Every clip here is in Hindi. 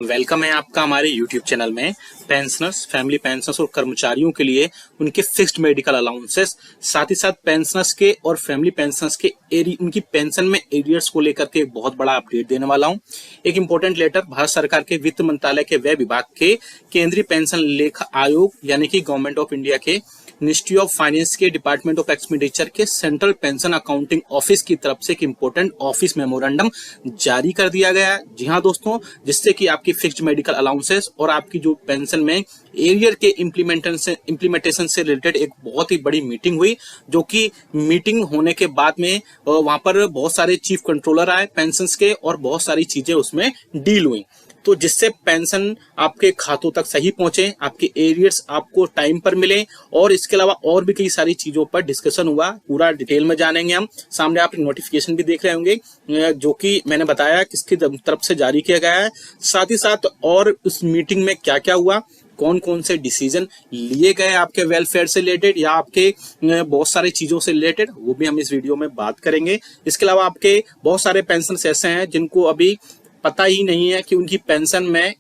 वेलकम है आपका हमारे YouTube चैनल में। पेंशनर्स, फैमिली पेंशनर्स और कर्मचारियों के लिए उनके फिक्स्ड मेडिकल अलाउंसेस, साथ ही साथ पेंशनर्स के और फैमिली पेंशनर्स के उनकी पेंशन में एरियर्स को लेकर के एक बहुत बड़ा अपडेट देने वाला हूं। एक इंपॉर्टेंट लेटर भारत सरकार के वित्त मंत्रालय के व्यय विभाग के केंद्रीय पेंशन लेखा आयोग यानी कि गवर्नमेंट ऑफ इंडिया के मिनिस्ट्री ऑफ फाइनेंस के डिपार्टमेंट ऑफ एक्सपेंडिचर के सेंट्रल पेंशन अकाउंटिंग ऑफिस की तरफ से एक इंपॉर्टेंट ऑफिस मेमोरेंडम जारी कर दिया गया है। जी हाँ दोस्तों, जिससे कि आपकी फिक्स्ड मेडिकल अलाउंसेस और आपकी जो पेंशन में एरियर के इम्प्लीमेंटेशन से रिलेटेड एक बहुत ही बड़ी मीटिंग हुई, जो कि मीटिंग होने के बाद में वहां पर बहुत सारे चीफ कंट्रोलर आए पेंशन के और बहुत सारी चीजें उसमें डील हुई, तो जिससे पेंशन आपके खातों तक सही पहुंचे, आपके एरियर्स आपको टाइम पर मिले और इसके अलावा और भी कई सारी चीजों पर डिस्कशन हुआ। पूरा डिटेल में जानेंगे हम। सामने आप नोटिफिकेशन भी देख रहे होंगे जो कि मैंने बताया किसकी तरफ से जारी किया गया है, साथ ही साथ और उस मीटिंग में क्या क्या हुआ, कौन कौन से डिसीजन लिए गए आपके वेलफेयर से रिलेटेड या आपके बहुत सारी चीजों से रिलेटेड, वो भी हम इस वीडियो में बात करेंगे। इसके अलावा आपके बहुत सारे पेंशन ऐसे हैं जिनको अभी पता ही नहीं है कि उनकी पेंशन में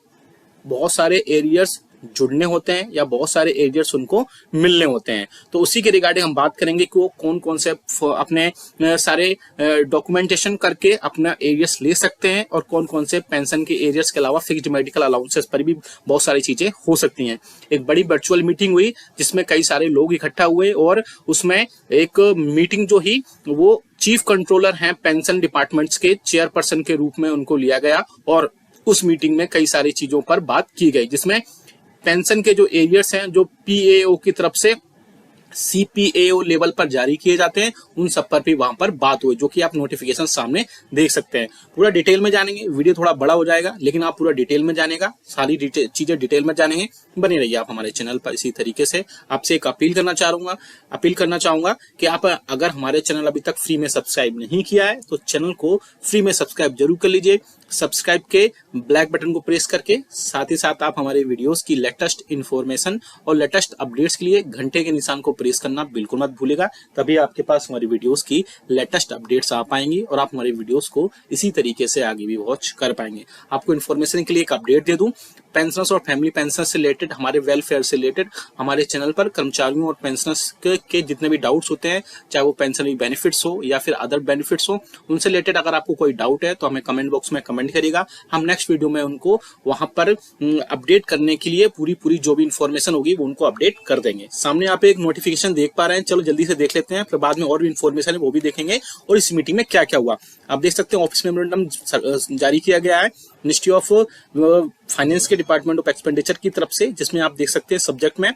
बहुत सारे एरियर्स जुड़ने होते हैं या बहुत सारे एरियर्स उनको मिलने होते हैं। तो उसी के रिगार्डिंग हम बात करेंगे कि वो कौन कौन से अपने सारे डॉक्यूमेंटेशन करके अपना एरियर्स ले सकते हैं और कौन कौन से पेंशन के एरियर्स के अलावा फिक्स्ड मेडिकल अलाउंसेस पर भी बहुत सारी चीजें हो सकती हैं। एक बड़ी वर्चुअल मीटिंग हुई जिसमें कई सारे लोग इकट्ठा हुए और उसमें एक मीटिंग जो ही वो चीफ कंट्रोलर हैं पेंशन डिपार्टमेंट्स के चेयरपर्सन के रूप में उनको लिया गया और उस मीटिंग में कई सारी चीजों पर बात की गई, जिसमें पेंशन के जो एरियर्स हैं जो पीएओ की तरफ से सीपीएओ लेवल पर जारी किए जाते हैं, उन सब पर भी वहां पर बात हुई, जो कि आप नोटिफिकेशन सामने देख सकते हैं। पूरा डिटेल में जानेंगे, वीडियो थोड़ा बड़ा हो जाएगा लेकिन आप पूरा डिटेल में जानेगा, सारी चीजें डिटेल में जानेंगे। बने रहिए आप हमारे चैनल पर। इसी तरीके से आपसे एक अपील करना चाहूंगा कि आप अगर हमारे चैनल अभी तक फ्री में सब्सक्राइब नहीं किया है तो चैनल को फ्री में सब्सक्राइब जरूर कर लीजिए। सब्सक्राइब के ब्लैक बटन को प्रेस करके साथ ही साथ आप हमारे वीडियोस की लेटेस्ट इन्फॉर्मेशन और लेटेस्ट अपडेट्स के लिए घंटे के निशान को प्रेस करना बिल्कुल मत भूलिएगा, तभी आपके पास हमारी वीडियोस की लेटेस्ट अपडेट्स आ पाएंगी और आप हमारी वीडियोस को इसी तरीके से आगे भी वॉच कर पाएंगे। आपको इन्फॉर्मेशन के लिए एक अपडेट दे दूं, पेंशनर्स और फैमिली पेंशनर्स से रिलेटेड, हमारे वेलफेयर से रिलेटेड हमारे चैनल पर कर्मचारियों और पेंशनर्स के जितने भी डाउट्स होते हैं, चाहे वो पेंशन बेनिफिट्स हो या फिर अदर बेनिफिट्स हो, उनसे रिलेटेड अगर आपको कोई डाउट है तो हमें कमेंट बॉक्स में कमेंट करिएगा। हम नेक्स्ट वीडियो में उनको वहां पर अपडेट करने के लिए पूरी जो भी इंफॉर्मेशन होगी वो उनको अपडेट कर देंगे। सामने आप एक नोटिफिकेशन देख पा रहे हैं, चलो जल्दी से देख लेते हैं, फिर बाद में और भी इंफॉर्मेशन है वो भी देखेंगे और इस मीटिंग में क्या क्या हुआ। आप देख सकते हैं ऑफिस मेमोरेंडम जारी किया गया है मिनिस्ट्री ऑफ फाइनेंस के डिपार्टमेंट ऑफ एक्सपेंडिचर की तरफ से, जिसमें आप देख सकते हैं सब्जेक्ट में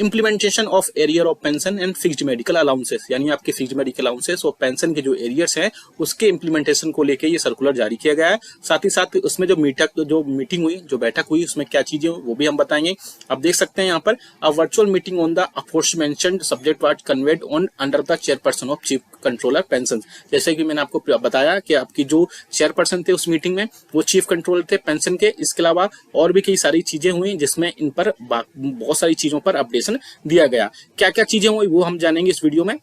implementation of arrear of pension and fixed medical allowances, यानी आपके फिक्स्ड मेडिकल अलाउंसेस और पेंशन के जो एरियर्स हैं उसके इम्प्लीमेंटेशन को लेकर ये सर्कुलर जारी किया गया है। साथ ही साथ उसमें जो मीटिंग हुई, जो बैठक हुई, उसमें क्या चीजें हुई वो भी हम बताएंगे। आप देख सकते हैं यहाँ पर a virtual meeting on the aforementioned subject was conveyed on under the chairperson of chief controller pension. जैसे कि मैंने आपको बताया कि आपकी जो चेयरपर्सन थे उस मीटिंग में वो चीफ कंट्रोलर थे पेंशन के। इसके अलावा और भी कई सारी चीजें हुई जिसमें इन पर बहुत सारी चीजों पर अपडेशन दिया गया। क्या क्या चीजें हुई वो हम जानेंगे इस वीडियो में।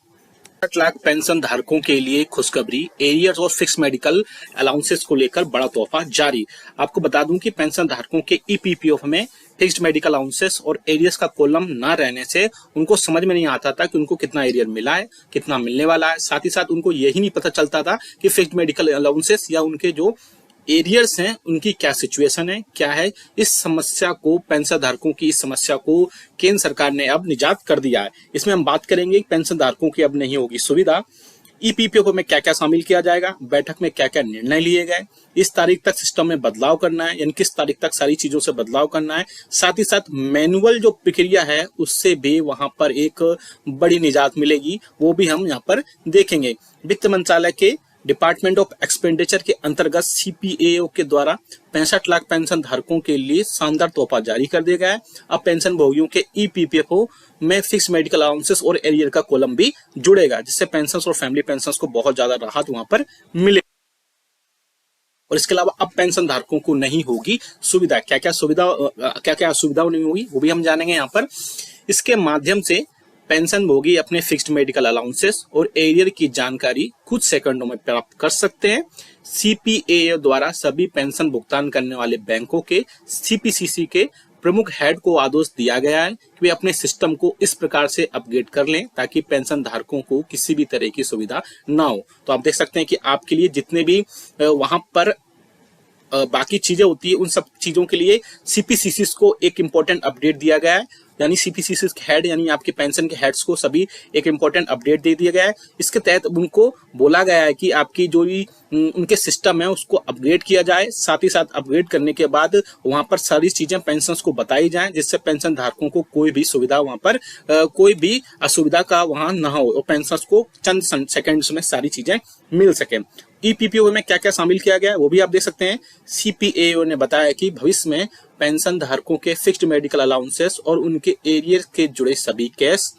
60 लाख पेंशन धारकों के लिए खुशखबरी, एरियर्स और फिक्स मेडिकल अलाउंसेस को लेकर बड़ा तोहफा जारी। आपको बता दूं कि पेंशन धारकों के ईपीपीएफ में फिक्स्ड मेडिकल अलाउंसेस और एरियर्स का कॉलम ना रहने से उनको समझ में नहीं आता था कि उनको कितना एरियर मिला है, कितना मिलने वाला है। साथ ही साथ उनको यही नहीं पता चलता था कि फिक्स्ड मेडिकल अलाउंसेस या उनके जो एरियर्स हैं उनकी क्या सिचुएशन है, क्या है। इस समस्या को, पेंशन धारकों की इस समस्या को केंद्र सरकार ने अब निजात कर दिया है। इसमें हम बात करेंगे पेंशन धारकों की अब नहीं होगी सुविधा, ईपीपीओ में क्या क्या शामिल किया जाएगा, बैठक में क्या क्या निर्णय लिए गए, इस तारीख तक सिस्टम में बदलाव करना है यानी किस तारीख तक सारी चीजों से बदलाव करना है। साथ ही साथ मैनुअल जो प्रक्रिया है उससे भी वहां पर एक बड़ी निजात मिलेगी, वो भी हम यहाँ पर देखेंगे। वित्त मंत्रालय के डिपार्टमेंट ऑफ एक्सपेंडिचर के अंतर्गत सीपीएओ के द्वारा 65 लाख पेंशन धारकों के लिए शानदार तोहफा जारी कर दिया गया है। अब पेंशन भोगियों के ईपीपीएफओ में फिक्स मेडिकल अलाउंसेस और एरियर का कॉलम भी जुड़ेगा, जिससे पेंशन और फैमिली पेंशन को बहुत ज्यादा राहत वहां पर मिले। और इसके अलावा अब पेंशन धारकों को नहीं होगी सुविधा, क्या क्या असुविधा नहीं होगी वो भी हम जानेंगे यहाँ पर। इसके माध्यम से पेंशनभोगी अपने फिक्स्ड मेडिकल अलाउंसेस और एरियर की जानकारी कुछ सेकंडों में प्राप्त कर सकते हैं। सीपीएओ द्वारा सभी पेंशन भुगतान करने वाले बैंकों के सीपीसीसी के प्रमुख हेड को आदेश दिया गया है कि वे अपने सिस्टम को इस प्रकार से अपग्रेड कर लें ताकि पेंशन धारकों को किसी भी तरह की सुविधा ना हो। तो आप देख सकते हैं कि आपके लिए जितने भी वहां पर बाकी चीजें होती है उन सब चीजों के लिए सीपीसीसी को एक इम्पोर्टेंट अपडेट दिया गया है, यानी सीपीसीसी हेड यानी आपके पेंशन के हेड्स को सभी एक इम्पोर्टेंट अपडेट दे दिया गया है। इसके तहत उनको बोला गया है कि आपकी जो भी उनके सिस्टम है उसको अपग्रेड किया जाए, साथ ही साथ अपग्रेड करने के बाद वहां पर सारी चीजें पेंशन को बताई जाएं जिससे पेंशन धारकों को कोई भी सुविधा वहां पर कोई भी असुविधा का वहां ना हो और पेंशन को चंद सेकंड्स में सारी चीजें मिल सके। ईपीपीओ में क्या क्या शामिल किया गया है वो भी आप देख सकते हैं। सीपीएओ ने बताया कि भविष्य में पेंशन धारकों के फिक्स्ड मेडिकल अलाउंसेस और उनके एरियर के जुड़े सभी केस,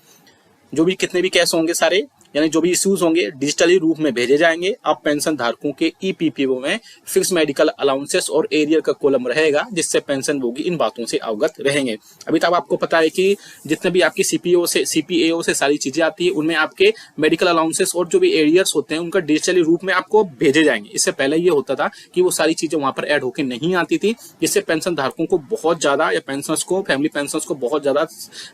जो भी कितने भी केस होंगे सारे, यानी जो भी इश्यूज होंगे डिजिटली रूप में भेजे जाएंगे। अब पेंशन धारकों के ईपीपीओ में फिक्स मेडिकल अलाउंसेस और एरियर का कॉलम रहेगा जिससे पेंशन भोगी इन बातों से अवगत रहेंगे। अभी तक आपको पता है कि जितने भी आपकी सीपीएओ से सारी चीजें आती है उनमें आपके मेडिकल अलाउंसेस और जो भी एरियर्स होते हैं उनका डिजिटली रूप में आपको भेजे जाएंगे। इससे पहले ये होता था कि वो सारी चीजें वहां पर ऐड होकर नहीं आती थी, जिससे पेंशन धारकों को बहुत ज्यादा या पेंशनर्स को फैमिली पेंशनर्स को बहुत ज्यादा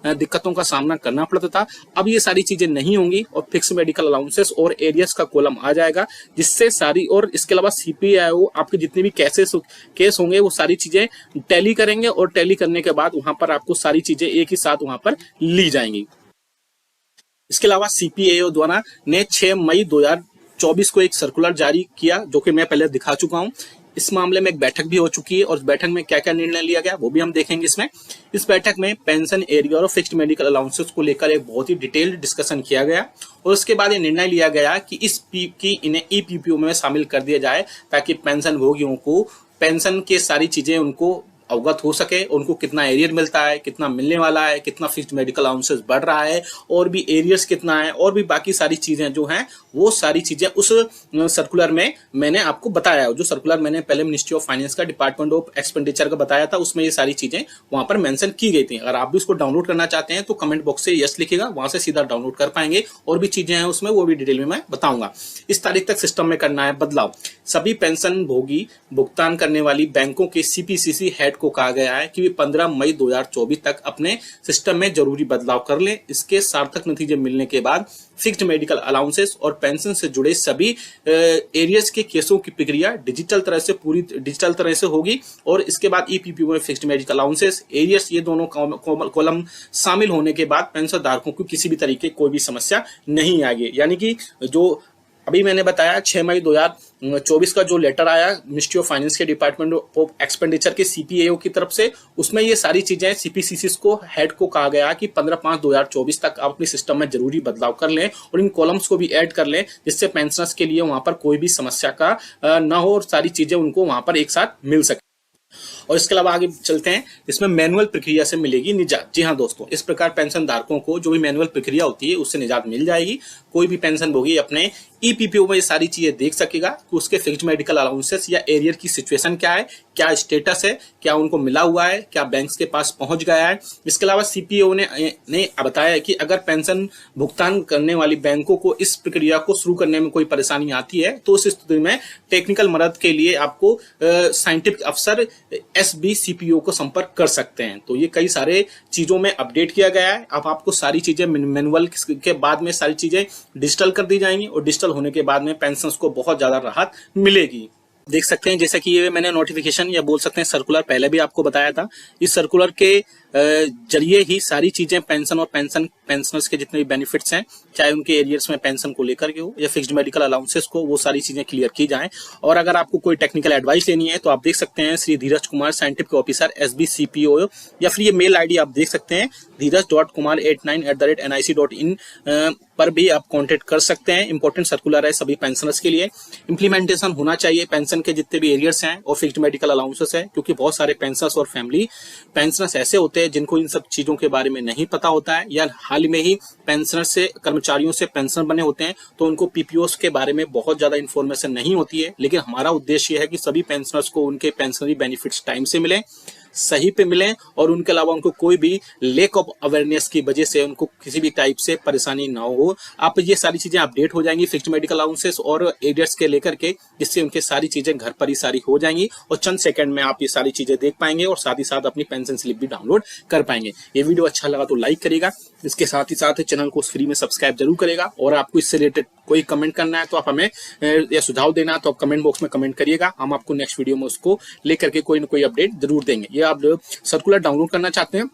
दिक्कतों का सामना करना पड़ता था। अब ये सारी चीजें नहीं होंगी और फिक्स मेडिकल अलाउंसेस और एरियर्स का कॉलम आ जाएगा जिससे सारी, और इसके अलावा सीपीआईओ आपके जितने भी केस होंगे वो सारी चीजें टैली करेंगे और टैली करने के बाद वहां पर आपको सारी चीजें एक ही साथ वहां पर ली जाएंगी। इसके अलावा सीपीआईओ द्वारा ने 6 मई 2024 को एक सर्कुलर जारी किया जो कि मैं पहले दिखा चुका हूं। इस मामले में एक बैठक भी हो चुकी है और इस बैठक में क्या क्या निर्णय लिया गया वो भी हम देखेंगे इसमें। इस बैठक में पेंशन एरियर और फिक्स्ड मेडिकल अलाउंसेस को लेकर एक बहुत ही डिटेल्ड डिस्कशन किया गया और उसके बाद ये निर्णय लिया गया कि इन्हें ईपीपीओ में शामिल कर दिया जाए ताकि पेंशन भोगियों को पेंशन के सारी चीजें उनको अवगत हो सके, उनको कितना एरियर मिलता है, कितना मिलने वाला है, कितना फिक्स्ड मेडिकल अलाउंसेस बढ़ रहा है और भी एरियर्स कितना है और भी बाकी सारी चीजें जो हैं वो सारी चीजें उस सर्कुलर में मैंने आपको बताया। जो सर्कुलर मैंने पहले मिनिस्ट्री ऑफ फाइनेंस का डिपार्टमेंट ऑफ एक्सपेंडिचर का बताया था उसमें ये सारी चीजें वहां पर मेंशन की गई थी। अगर आप भी उसको डाउनलोड करना चाहते हैं तो कमेंट बॉक्स से यस लिखिएगा, वहां से सीधा डाउनलोड कर पाएंगे और भी चीजें हैं उसमें वो भी डिटेल में मैं बताऊंगा। इस तारीख तक सिस्टम में करना है बदलाव। सभी पेंशन भोगी भुगतान करने वाली बैंकों के सीपीसीसी हेड को कहा गया है कि वे 15 मई 2024 तक अपने सिस्टम में जरूरी बदलाव कर लें। इसके सार्थक नतीजे मिलने के बाद फिक्स्ड मेडिकल अलाउंसेस और पेंशन से जुड़े सभी एरियर्स के केसों की प्रक्रिया पूरी डिजिटल तरह से होगी और इसके बाद ईपीपीओ में फिक्स्ड मेडिकल अलाउंसेस एरियर्स ये दोनों कॉलम शामिल होने के बाद पेंशन धारकों को किसी भी तरीके कोई भी समस्या नहीं आएगी। यानी कि जो अभी मैंने बताया 6 मई 2024 का जो लेटर आया मिनिस्ट्री ऑफ फाइनेंस के डिपार्टमेंट ऑफ एक्सपेंडिचर के सीपीएओ की तरफ से, उसमें ये सारी चीजें सीपीसीसी को हेड को कहा गया कि 15/5/2024 तक आप अपने सिस्टम में जरूरी बदलाव कर लें और इन कॉलम्स को भी ऐड कर लें जिससे पेंशनर्स के लिए वहां पर कोई भी समस्या का ना हो और सारी चीजें उनको वहां पर एक साथ मिल सके। और इसके अलावा आगे चलते हैं, इसमें मैनुअल प्रक्रिया से मिलेगी निजात। जी हाँ दोस्तों, इस प्रकार पेंशन धारकों को जो भी मैनुअल प्रक्रिया होती है उससे निजात मिल जाएगी। कोई भी पेंशन भोगी अपने ईपीपीओ में ये सारी चीजें देख सकेगा कि उसके फिक्स्ड मेडिकल अलाउंसेस या एरियर की सिचुएशन क्या है, क्या स्टेटस है, क्या उनको मिला हुआ है, क्या बैंक्स के पास पहुंच गया है। इसके अलावा सीपीओ ने बताया कि अगर पेंशन भुगतान करने वाली बैंकों को इस प्रक्रिया को शुरू करने में कोई परेशानी आती है तो उस स्थिति में टेक्निकल मदद के लिए आपको साइंटिफिक अफसर एसबी सीपीओ को संपर्क कर सकते हैं। तो ये कई सारे चीजों में अपडेट किया गया है। अब आपको सारी चीजें मैनुअल के बाद में सारी चीजें डिजिटल कर दी जाएंगी और डिजिटल होने के बाद में पेंशनर्स को बहुत ज्यादा राहत मिलेगी। देख सकते हैं जैसा कि ये मैंने नोटिफिकेशन या बोल सकते हैं सर्कुलर पहले भी आपको बताया था। इस सर्कुलर के जरिए ही सारी चीजें पेंशन और पेंशनर्स के जितने भी बेनिफिट्स हैं, चाहे उनके एरियर्स में पेंशन को लेकर के हो या फिक्स्ड मेडिकल अलाउंसेस को, वो सारी चीजें क्लियर की जाएं। और अगर आपको कोई टेक्निकल एडवाइस लेनी है तो आप देख सकते हैं श्री धीरज कुमार साइंटिफिक ऑफिसर SBCPO, या फिर ये मेल आईडी आप देख सकते हैं dheeraj.kumar89@nic.in पर भी आप कांटेक्ट कर सकते हैं। इंपॉर्टेंट सर्कुलर है सभी पेंशनर्स के लिए। इंप्लीमेंटेशन होना चाहिए पेंशन के जितने भी एरियर्स हैं और फिक्स्ड मेडिकल अलाउंसेस है, क्योंकि बहुत सारे पेंशनर्स और फैमिली पेंशनर्स ऐसे होते हैं जिनको इन सब चीजों के बारे में नहीं पता होता है या हाल में ही पेंशनर से कर्मचारियों से पेंशनर बने होते हैं तो उनको पीपीओस के बारे में बहुत ज्यादा इन्फॉर्मेशन नहीं होती है। लेकिन हमारा उद्देश्य यह है कि सभी पेंशनर्स को उनके पेंशनरी बेनिफिट्स टाइम से मिले, सही पे मिलें और उनके अलावा उनको कोई भी लेक ऑफ अवेयरनेस की वजह से उनको किसी भी टाइप से परेशानी ना हो। आप ये सारी चीजें अपडेट हो जाएंगी फिक्स्ड मेडिकल अलाउंसेस और एरियर्स के लेकर के, जिससे उनके सारी चीजें घर पर ही सारी हो जाएंगी और चंद सेकंड में आप ये सारी चीजें देख पाएंगे और साथ ही साथ अपनी पेंशन स्लिप भी डाउनलोड कर पाएंगे। ये वीडियो अच्छा लगा तो लाइक करेगा, इसके साथ ही साथ चैनल को फ्री में सब्सक्राइब जरूर करेगा और आपको इससे रिलेटेड कोई कमेंट करना है तो आप हमें या सुझाव देना है तो आप कमेंट बॉक्स में कमेंट करिएगा। हम आपको नेक्स्ट वीडियो में उसको लेकर के कोई ना कोई अपडेट जरूर देंगे। ये आप सर्कुलर डाउनलोड करना चाहते हैं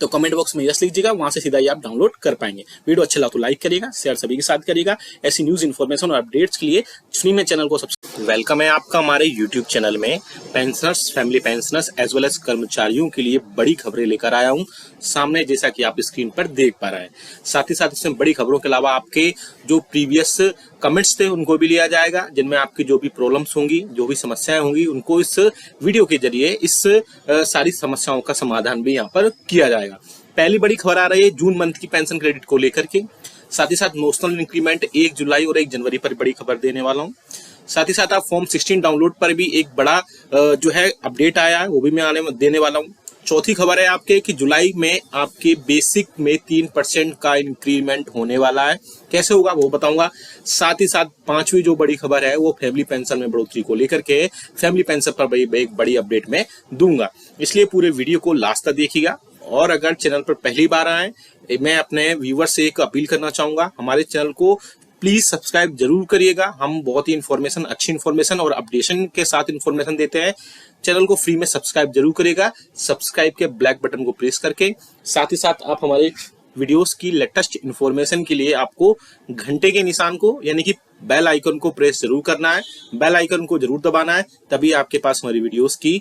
तो कमेंट बॉक्स में यस लीजिएगा, वहां से सीधा ही आप डाउनलोड कर पाएंगे। वीडियो अच्छा लगा तो लाइक करिएगा, शेयर सभी के साथ करिएगा। ऐसी न्यूज इन्फॉर्मेशन और अपडेट्स के लिए फ्री में चैनल को सब्सक्राइब। वेलकम है आपका हमारे यूट्यूब चैनल में। Pensioners, family pensioners as well as कर्मचारियों के लिए बड़ी खबरें लेकर आया हूं सामने, जैसा कि आप स्क्रीन पर देख पा रहे हैं। साथ ही साथ इसमें बड़ी खबरों के अलावा आपके जो प्रीवियस कमेंट्स थे उनको भी लिया जाएगा, जिनमें आपकी जो भी प्रॉब्लम्स होंगी, जो भी समस्याएं होंगी, उनको इस वीडियो के जरिए इस सारी समस्याओं का समाधान भी यहाँ पर किया जाएगा। पहली बड़ी खबर आ रही है जून मंथ की पेंशन क्रेडिट को लेकर के। साथ ही साथ नॉमिनल इंक्रीमेंट 1 जुलाई और 1 जनवरी पर बड़ी खबर देने वाला हूं। साथ ही साथ आप फॉर्म 16 डाउनलोड पर भी एक बड़ा जो है अपडेट आया है, वो भी मैं देने वाला हूं। चौथी खबर है आपके कि जुलाई में आपके बेसिक में 3% का इंक्रीमेंट होने वाला है। कैसे होगा वो बताऊंगा। साथ ही साथ पांचवी जो बड़ी खबर है वो फैमिली पेंशन में बढ़ोतरी को लेकर के, फैमिली पेंशन पर एक बड़ी अपडेट में दूंगा, इसलिए पूरे वीडियो को लास्ट तक देखिएगा। और अगर चैनल पर पहली बार आए, मैं अपने व्यूअर से एक अपील करना चाहूंगा, हमारे चैनल को प्लीज सब्सक्राइब जरूर करिएगा। हम बहुत ही इन्फॉर्मेशन, अच्छी इन्फॉर्मेशन और अपडेशन के साथ इन्फॉर्मेशन देते हैं। चैनल को फ्री में सब्सक्राइब जरूर करिएगा, सब्सक्राइब के ब्लैक बटन को प्रेस करके। साथ ही साथ आप हमारे वीडियोस की लेटेस्ट इन्फॉर्मेशन के लिए आपको घंटे के निशान को यानी कि बेल आइकन को प्रेस जरूर करना है, बेल आइकन को जरूर दबाना है, तभी आपके पास हमारी वीडियोस की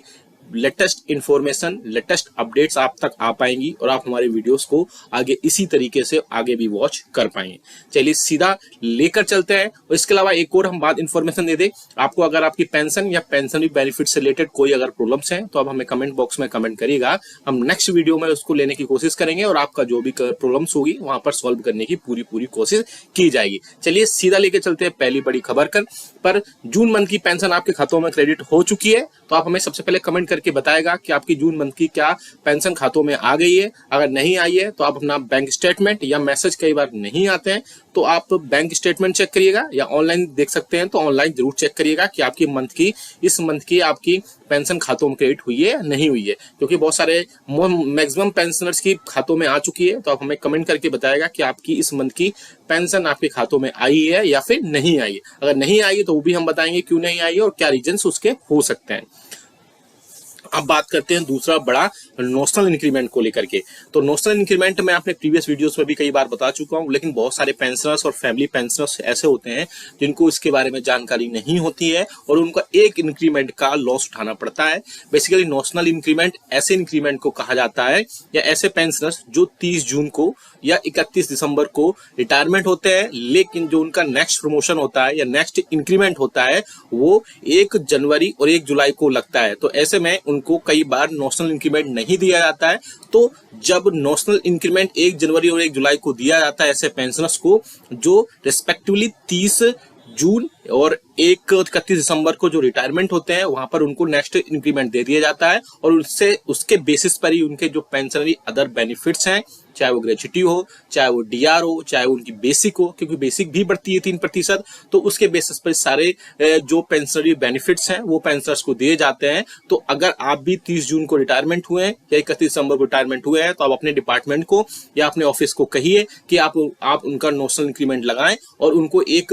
लेटेस्ट इन्फॉर्मेशन, लेटेस्ट अपडेट्स आप तक आ पाएंगी और आप हमारे वीडियोस को आगे इसी तरीके से आगे भी वॉच कर पाएंगे। चलिए सीधा लेकर चलते हैं। और इसके अलावा एक और हम बात इन्फॉर्मेशन दे दें आपको, अगर आपकी पेंशन या पेंशन बेनिफिट से रिलेटेड कोई अगर प्रॉब्लम्स हैं तो आप हमें कमेंट बॉक्स में कमेंट करिएगा। हम नेक्स्ट वीडियो में उसको लेने की कोशिश करेंगे और आपका जो भी प्रॉब्लम्स होगी वहां पर सॉल्व करने की पूरी कोशिश की जाएगी। चलिए सीधा लेकर चलते हैं पहली बड़ी खबर पर। जून मंथ की पेंशन आपके खातों में क्रेडिट हो चुकी है, तो आप हमें सबसे पहले कमेंट करके बताएगा कि आपकी जून मंथ की क्या पेंशन खातों में आ गई है। अगर नहीं आई है तो आप अपना बैंक स्टेटमेंट, या मैसेज कई बार नहीं आते हैं तो आप बैंक स्टेटमेंट चेक करिएगा, या ऑनलाइन देख सकते हैं तो ऑनलाइन जरूर चेक करिएगा कि आपकी इस मंथ की आपकी पेंशन खातों में क्रेडिट हुई है या नहीं हुई है, क्योंकि बहुत सारे मैक्सिमम पेंशनर्स की खातों में आ चुकी है। तो आप हमें कमेंट करके बताएगा कि आपकी इस मंथ की पेंशन आपके खातों में आई है या फिर नहीं आई है। अगर नहीं आई है तो वो भी हम बताएंगे क्यों नहीं आई है और क्या रीजंस उसके हो सकते हैं। अब बात करते हैं दूसरा बड़ा नॉमिनल इंक्रीमेंट को लेकर के। तो नॉमिनल इंक्रीमेंट मैं अपने प्रीवियस वीडियोस में भी कई बार बता चुका हूं, लेकिन बहुत सारे पेंशनर्स और फैमिली पेंशनर्स ऐसे होते हैं जिनको इसके बारे में जानकारी नहीं होती है और उनका एक इंक्रीमेंट का लॉस उठाना पड़ता है। बेसिकली नॉमिनल इंक्रीमेंट ऐसे इंक्रीमेंट को कहा जाता है, या ऐसे पेंशनर्स जो 30 जून को या 31 दिसंबर को रिटायरमेंट होते हैं, लेकिन जो उनका नेक्स्ट प्रमोशन होता है या नेक्स्ट इंक्रीमेंट होता है वो 1 जनवरी और 1 जुलाई को लगता है। तो ऐसे में उनको कई बार नॉमिनल इंक्रीमेंट नहीं दिया जाता है। तो जब नॉमिनल इंक्रीमेंट 1 जनवरी और 1 जुलाई को दिया जाता है ऐसे पेंशनर्स को जो रिस्पेक्टिवली 30 जून और 31 दिसंबर को जो रिटायरमेंट होते हैं वहां पर उनको नेक्स्ट इंक्रीमेंट दे दिया जाता है और उसके बेसिस पर ही उनके जो पेंशनरी अदर बेनिफिट्स हैं, चाहे वो ग्रेच्युटी हो, चाहे वो डीआर हो, चाहे वो उनकी बेसिक हो, क्योंकि बेसिक भी बढ़ती है 3%, तो उसके बेसिस पर सारे जो पेंशनरी बेनिफिट्स हैं वो पेंशनर्स को दिए जाते हैं। तो अगर आप भी 30 जून को रिटायरमेंट हुए हैं या 31 दिसंबर को रिटायरमेंट हुए हैं तो आप अपने डिपार्टमेंट को या अपने ऑफिस को कहिए कि आप उनका नॉमिनल इंक्रीमेंट लगाएं और उनको एक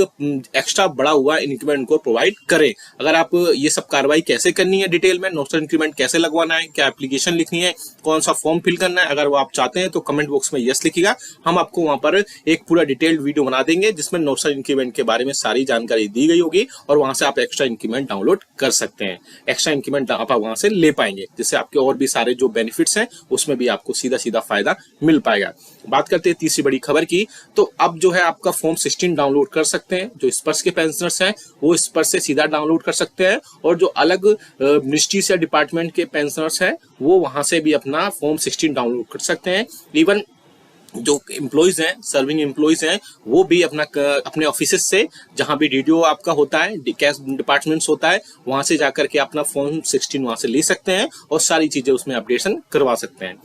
एक्स्ट्रा बढ़ा हुआ इंक्रीमेंट को प्रोवाइड करें। अगर आप ये सब कार्रवाई कैसे करनी है, डिटेल में नॉमिनल इंक्रीमेंट कैसे लगवाना है, क्या एप्लीकेशन लिखनी है, कौन सा फॉर्म फिल करना है, अगर वो आप चाहते हैं तो कमेंट बॉक्स में यस लिखिएगा। हम आपको वहां पर एक पूरा डिटेल्ड वीडियो बना देंगे जिसमें नॉमिनल इंक्रीमेंट के बारे में सारी जानकारी दी गई होगी और वहां से आप एक्स्ट्रा इंक्रीमेंट डाउनलोड कर सकते हैं। एक्स्ट्रा इंक्रीमेंट आप वहां से ले पाएंगे, जिससे आपके और भी सारे जो बेनिफिट्स हैं उसमें भी आपको सीधा फायदा मिल पाएगा। बात करते हैं तीसरी बड़ी खबर की। तो अब जो है आपका फॉर्म 16 डाउनलोड कर सकते हैं। जो स्पर्श के पेंशनर्स हैं वो स्पर्श से सीधा डाउनलोड कर सकते हैं और जो अलग मिनिस्ट्रीज या डिपार्टमेंट के पेंशनर्स हैं वो वहां से भी अपना फॉर्म 16 डाउनलोड कर सकते हैं। इवन जो एम्प्लॉयज हैं, सर्विंग एम्प्लॉयज हैं, वो भी अपने ऑफिस से, जहां भी डीडीओ आपका होता है, कैश डिपार्टमेंट्स होता है, वहां से जाकर के अपना फॉर्म 16 वहां से ले सकते हैं और सारी चीजें उसमें अपडेशन करवा सकते हैं।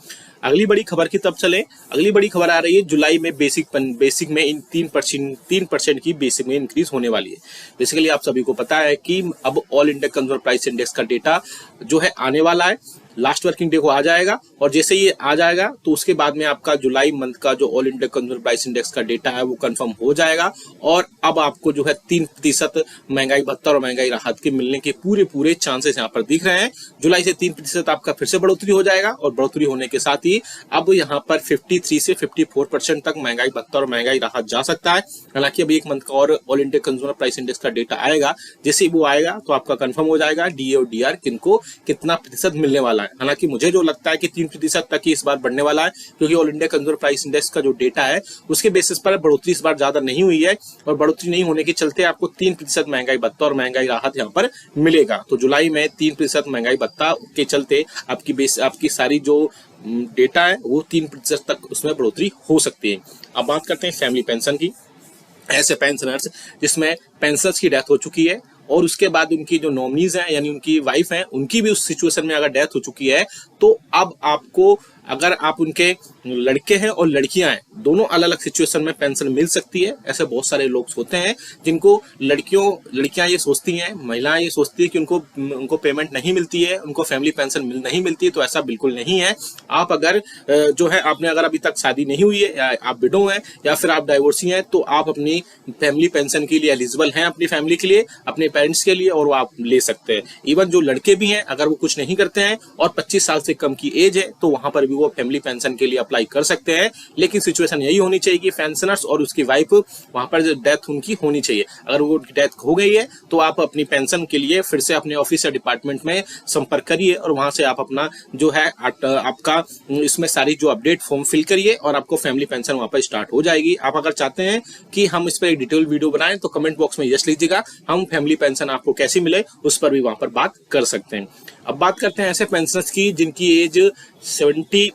अगली बड़ी खबर की तब चले। अगली बड़ी खबर आ रही है जुलाई में बेसिक में इन 3% की बेसिक में इंक्रीज होने वाली है। बेसिकली आप सभी को पता है कि अब all India consumer price index का डेटा जो है आने वाला है, लास्ट वर्किंग डे को आ जाएगा, और जैसे ये आ जाएगा तो उसके बाद में आपका जुलाई मंथ का जो all India consumer price index का डेटा है वो कंफर्म हो जाएगा। और अब आपको जो है 3% महंगाई भत्ता और महंगाई राहत के मिलने के पूरे चांसेस यहाँ पर दिख रहे हैं। जुलाई से 3% आपका फिर से बढ़ोतरी हो जाएगा, और बढ़ोतरी होने के साथ ही अब यहाँ पर 53 से 54% तक महंगाई भत्ता और महंगाई राहत जा सकता है। हालांकि अभी एक मंथ का और all India consumer price index का डेटा आएगा, जैसे ही वो आएगा तो आपका कंफर्म हो जाएगा डीए और डीआर किनको कितना प्रतिशत मिलने वाला है। हालांकि मुझे जो लगता है कि 3% तक ही इस बार बढ़ने वाला है, क्योंकि all India consumer price index का जो डेटा है उसके बेसिस पर बढ़ोतरी इस बार ज्यादा नहीं हुई है, और बढ़ोतरी नहीं होने के चलते आपको 3% महंगाई भत्ता और महंगाई राहत यहाँ पर मिलेगा। तो जुलाई में 3% महंगाई भत्ता के चलते आपकी सारी जो डेटा है वो 3% तक उसमें बढ़ोतरी हो सकती है। अब बात करते हैं फैमिली पेंशन की। ऐसे पेंशनर्स जिसमें पेंशनर्स की डेथ हो चुकी है और उसके बाद उनकी जो नॉमिनीज हैं यानी उनकी वाइफ हैं, उनकी भी उस सिचुएशन में अगर डेथ हो चुकी है, तो अब आपको, अगर आप उनके लड़के हैं और लड़कियां हैं, दोनों अलग अलग सिचुएशन में पेंशन मिल सकती है। ऐसे बहुत सारे लोग होते हैं जिनको लड़कियां ये सोचती हैं, महिलाएं ये सोचती है कि उनको पेमेंट नहीं मिलती है, उनको फैमिली पेंशन नहीं मिलती है। तो ऐसा बिल्कुल नहीं है। आप अगर जो है आपने अगर अभी तक शादी नहीं हुई है, या आप विडो हैं, या फिर आप डाइवोर्सी हैं, तो आप अपनी फैमिली पेंशन के लिए एलिजिबल हैं, अपनी फैमिली के लिए, अपने पेरेंट्स के लिए, और वो आप ले सकते हैं। इवन जो लड़के भी हैं, अगर वो कुछ नहीं करते हैं और 25 साल से कम की एज है, तो वहां पर भी वो फैमिली पेंशन के लिए अप्लाई कर सकते हैं। लेकिन सिचुएशन यही होनी चाहिए कि पेंशनर्स और उसकी वाइफ, वहां पर जो डेथ उनकी होनी चाहिए। अगर वो डेथ हो गई है तो आप अपनी पेंशन के लिए फिर से अपने ऑफिस या डिपार्टमेंट में संपर्क करिए, और वहां से आप अपना जो है आपका इसमें सारी जो अपडेट फॉर्म फिल करिए, और आपको फैमिली पेंशन वहां पर स्टार्ट हो जाएगी। आप अगर चाहते हैं कि हम इस पर एक डिटेल वीडियो बनाएं तो कमेंट बॉक्स में यस लीजिएगा, हम फैमिली पेंशन आपको कैसी मिले उस पर भी वहां पर बात कर सकते हैं। अब बात करते हैं ऐसे पेंशनर्स की जिनकी एज 80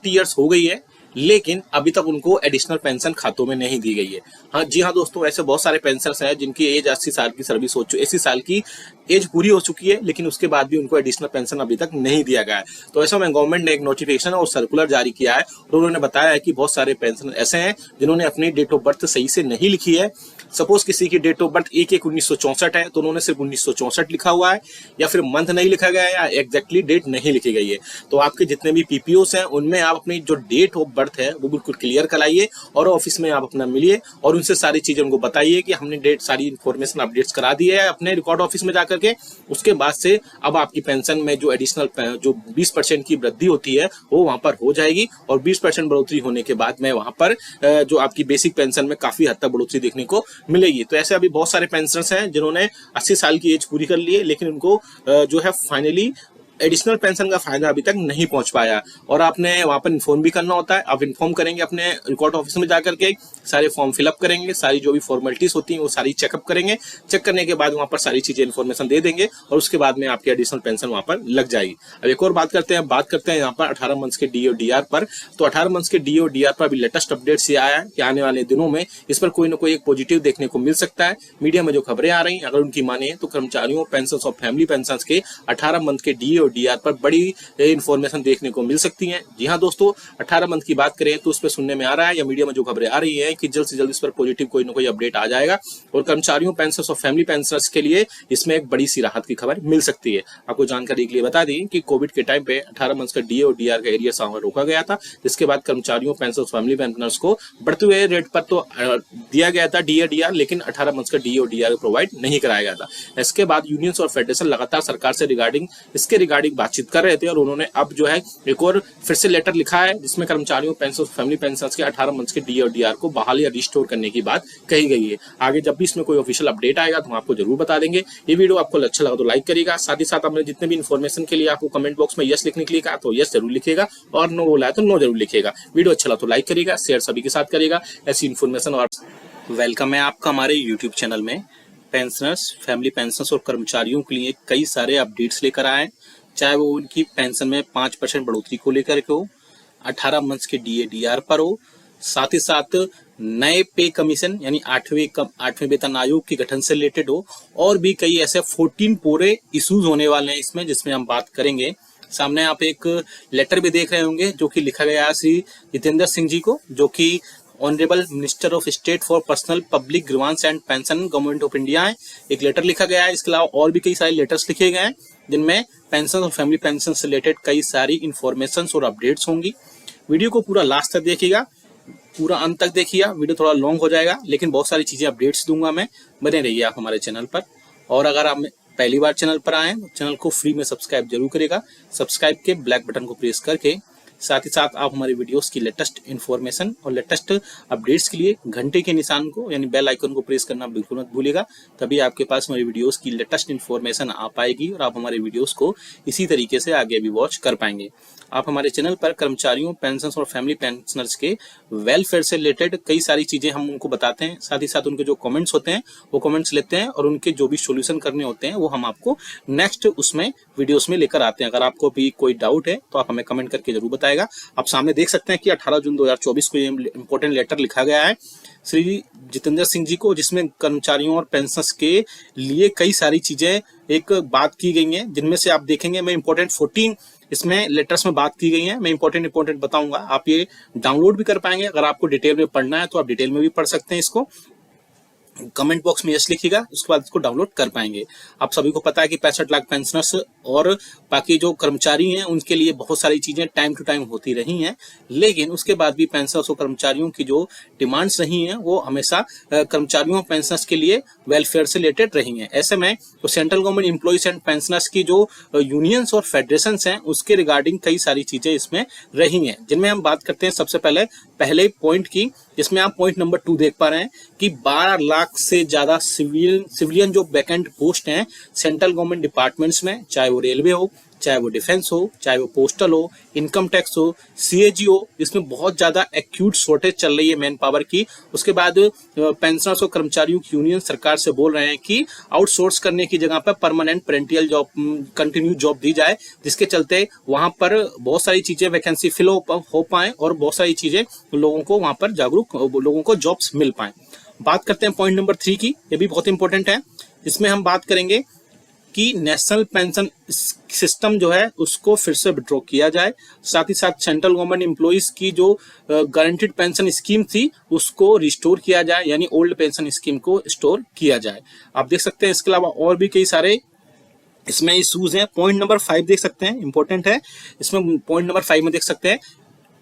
ईयर्स हो गई है, लेकिन अभी तक उनको एडिशनल पेंशन खातों में नहीं दी गई है। हाँ जी हाँ दोस्तों, ऐसे बहुत सारे पेंशनर्स हैं जिनकी एज 80 साल की सर्विस हो चुकी, 80 साल की एज पूरी हो चुकी है, लेकिन उसके बाद भी उनको एडिशनल पेंशन अभी तक नहीं दिया गया है। तो ऐसा में गवर्नमेंट ने एक नोटिफिकेशन और सर्कुलर जारी किया है, और उन्होंने बताया है कि बहुत सारे पेंशन ऐसे हैं जिन्होंने अपनी डेट ऑफ बर्थ सही से नहीं लिखी है। सपोज किसी की डेट ऑफ बर्थ 1/1/1964 है, तो उन्होंने सिर्फ 1964 लिखा हुआ है, या फिर मंथ नहीं लिखा गया है, या एग्जैक्टली डेट नहीं लिखी गई है। तो आपके जितने भी पीपीओस हैं उनमें आप अपनी जो डेट ऑफ बर्थ है वो बिल्कुल क्लियर कराइए, और ऑफिस में आप अपना मिलिए और उनसे सारी चीजें उनको बताइए कि हमने डेट सारी इन्फॉर्मेशन अपडेट्स करा दी है अपने रिकॉर्ड ऑफिस में जाकर के। उसके बाद से अब आपकी पेंशन में जो एडिशनल जो 20% की वृद्धि होती है वो वहां पर हो जाएगी, और 20% बढ़ोतरी होने के बाद में वहां पर जो आपकी बेसिक पेंशन में काफी हद तक बढ़ोतरी देखने को मिलेगी। तो ऐसे अभी बहुत सारे पेंशनर्स हैं जिन्होंने 80 साल की एज पूरी कर ली है, लेकिन उनको जो है फाइनली एडिशनल पेंशन का फायदा अभी तक नहीं पहुंच पाया, और आपने वहां पर इन्फॉर्म भी करना होता है। आप इन्फॉर्म करेंगे अपने रिकॉर्ड ऑफिस में जाकर के, सारे फॉर्म फिलअप करेंगे, सारी जो भी फॉर्मेलिटीज होती हैं वो सारी चेकअप करेंगे, चेक करने के बाद वहां पर सारी चीजें इन्फॉर्मेशन दे देंगे, और उसके बाद में आपकी एडिशनल पेंशन वहां पर लग जाएगी। अब एक और बात करते हैं यहाँ पर 18 मंथ्स के डी और डीआर पर। तो 18 मंथ्स के डी और डीआर पर अभी लेटेस्ट अपडेट्स ये आया है कि आने वाले दिनों में इस पर कोई ना कोई एक पॉजिटिव देखने को मिल सकता है। मीडिया में जो खबरें आ रही हैं अगर उनकी माने तो कर्मचारियों पेंशन और फैमिली पेंशन के 18 मंथ के डी और डीआर पर बड़ी इंफॉर्मेशन देखने को मिल सकती हैं। जी हाँ दोस्तों, 18 मंथ की बात करें तो उस पर सुनने में आ रहा है या मीडिया में जो खबरें आ रही हैं कि जल्द से जल्द इस पर पॉजिटिव कोई ना कोई अपडेट आ जाएगा, और कर्मचारियों पेंशन और फैमिली पेंशनर्स के लिए इसमें एक बड़ी सी राहत की खबर मिल सकती है। आपको जानकारी के लिए बता दी कि कोविड के टाइम पे 18 मंथ का डीए और डीआर का एरिया सामने रोका गया था, जिसके बाद कर्मचारियों पेंशन और फैमिली पेंशनर्स को बढ़ते हुए रेट पर तो दिया गया था डीए डीआर, लेकिन 18 मंथ का डीए और डीआर प्रोवाइड नहीं कराया गया था। इसके बाद यूनियंस और फेडरेशन लगातार सरकार से रिगार्डिंग बातचीत कर रहे थे, और उन्होंने अब जो है एक और फिर से लेटर लिखा है जिसमें कर्मचारियों पेंशन फैमिली पेंशन के 18 मंथ के डी और डीआर को बहाल या रिस्टोर करने की बात कही गई है। आगे जब भी इसमें कोई ऑफिशियल अपडेट आएगा तो हम आपको जरूर बता देंगे। ये वीडियो आपको अच्छा लगा तो लाइक करिएगा, साथ ही साथ हमने जितने भी इन्फॉर्मेशन के लिए आपको कमेंट बॉक्स में यस लिखने के लिए कहा तो यस जरूर लिखिएगा, और नो बोला है तो नो जरूर लिखिएगा। वीडियो अच्छा लगा तो लाइक करिएगा, शेयर सभी के साथ करिएगा। ऐसी इन्फॉर्मेशन और वेलकम है आपका हमारे यूट्यूब चैनल में। पेंशनर्स, फैमिली पेंशनर्स और कर्मचारियों के लिए कई सारे अपडेट्स लेकर आए, चाहे वो उनकी पेंशन में 5% बढ़ोतरी को लेकर के हो, 18 मंथ्स के DA/DR पर हो, साथ ही साथ नए पे कमीशन यानी आठवें वेतन आयोग के गठन से रिलेटेड हो, और भी कई ऐसे 14 पूरे इश्यूज होने वाले हैं इसमें, जिसमें हम बात करेंगे। सामने आप एक लेटर भी देख रहे होंगे जो कि लिखा गया है श्री जितेंद्र सिंह जी को, जो कि honourable minister of state for personnel public grievance and pension government of India है। एक लेटर लिखा गया है। इसके अलावा और भी कई सारे लेटर्स लिखे गए हैं जिनमें पेंशन और फैमिली पेंशन से रिलेटेड कई सारी इंफॉर्मेशन और अपडेट्स होंगी। वीडियो को पूरा लास्ट तक देखिएगा, पूरा अंत तक देखिएगा। वीडियो थोड़ा लॉन्ग हो जाएगा लेकिन बहुत सारी चीजें अपडेट्स दूंगा मैं, बने रहिए आप हमारे चैनल पर। और अगर आप पहली बार चैनल पर आए तो चैनल को फ्री में सब्सक्राइब जरूर करेगा। सब्सक्राइब के ब्लैक बटन को प्रेस करके साथ ही साथ आप हमारे वीडियोस की लेटेस्ट इन्फॉर्मेशन और लेटेस्ट अपडेट्स के लिए घंटे के निशान को यानी बेल आइकन को प्रेस करना बिल्कुल मत भूलिएगा। तभी आपके पास हमारी वीडियोस की लेटेस्ट इन्फॉर्मेशन आ पाएगी और आप हमारे वीडियोस को इसी तरीके से आगे भी वॉच कर पाएंगे। आप हमारे चैनल पर कर्मचारियों, पेंशन और फैमिली पेंशनर्स के वेलफेयर से रिलेटेड कई सारी चीजें हम उनको बताते हैं। साथ ही साथ उनके जो कमेंट्स होते हैं वो कमेंट्स लेते हैं और उनके जो भी सॉल्यूशन करने होते हैं वो हम आपको नेक्स्ट उसमें वीडियोस में लेकर आते हैं। अगर आपको भी कोई डाउट है तो आप हमें कमेंट करके जरूर बताएगा। आप सामने देख सकते हैं कि 18 जून 2024 को ये इंपॉर्टेंट लेटर लिखा गया है श्री जितेंद्र सिंह जी को, जिसमें कर्मचारियों और पेंशनर्स के लिए कई सारी चीजें एक बात की गई हैं, जिनमें से आप देखेंगे मैं इंपॉर्टेंट 14 इसमें लेटर्स में बात की गई है। मैं इंपॉर्टेंट बताऊंगा, आप ये डाउनलोड भी कर पाएंगे। अगर आपको डिटेल में पढ़ना है तो आप डिटेल में भी पढ़ सकते हैं इसको। कमेंट बॉक्स में यस लिखिएगा, उसके बाद इसको डाउनलोड कर पाएंगे। आप सभी को पता है कि 65 लाख पेंशनर्स और बाकी जो कर्मचारी हैं उनके लिए बहुत सारी चीजें टाइम टू टाइम होती रही हैं, लेकिन उसके बाद भी पेंशनर्स और कर्मचारियों की जो डिमांड्स रही हैं वो हमेशा कर्मचारियों और पेंशनर्स के लिए वेलफेयर से रिलेटेड रही हैं। ऐसे में तो central government employees and pensioners की जो यूनियंस और फेडरेशन हैं उसके रिगार्डिंग कई सारी चीजें इसमें रही हैं, जिनमें हम बात करते हैं सबसे पहले पॉइंट की, जिसमें आप पॉइंट नंबर 2 देख पा रहे हैं कि 12 लाख से ज्यादा सिविलियन जो वैकेंट पोस्ट हैं सेंट्रल गवर्नमेंट डिपार्टमेंट्स में, चाहे वो रेलवे हो, चाहे वो डिफेंस हो, चाहे वो पोस्टल हो, इनकम टैक्स हो, CAG हो, इसमें बहुत ज्यादा एक्यूट शॉर्टेज चल रही है मैन पावर की। उसके बाद पेंशनर्स और कर्मचारियों की यूनियन सरकार से बोल रहे हैं कि आउटसोर्स करने की जगह पर permanent perennial job, continue job दी जाए, जिसके चलते वहां पर बहुत सारी चीजें वैकेंसी फिल हो पाए और बहुत सारी चीजें लोगों को वहां पर जागरूक लोगों को जॉब्स मिल पाए। बात करते हैं पॉइंट नंबर 3 की, ये भी बहुत इंपॉर्टेंट है। इसमें हम बात करेंगे कि नेशनल पेंशन सिस्टम जो है उसको फिर से विड्रॉ किया जाए। साथ ही साथ सेंट्रल गवर्नमेंट एम्प्लॉइज की जो गारंटीड पेंशन स्कीम थी उसको रिस्टोर किया जाए, यानी ओल्ड पेंशन स्कीम को स्टोर किया जाए। आप देख सकते हैं इसके अलावा और भी कई सारे इसमें इश्यूज हैं। पॉइंट नंबर 5 देख सकते हैं, इंपॉर्टेंट है। इसमें पॉइंट नंबर 5 में देख सकते हैं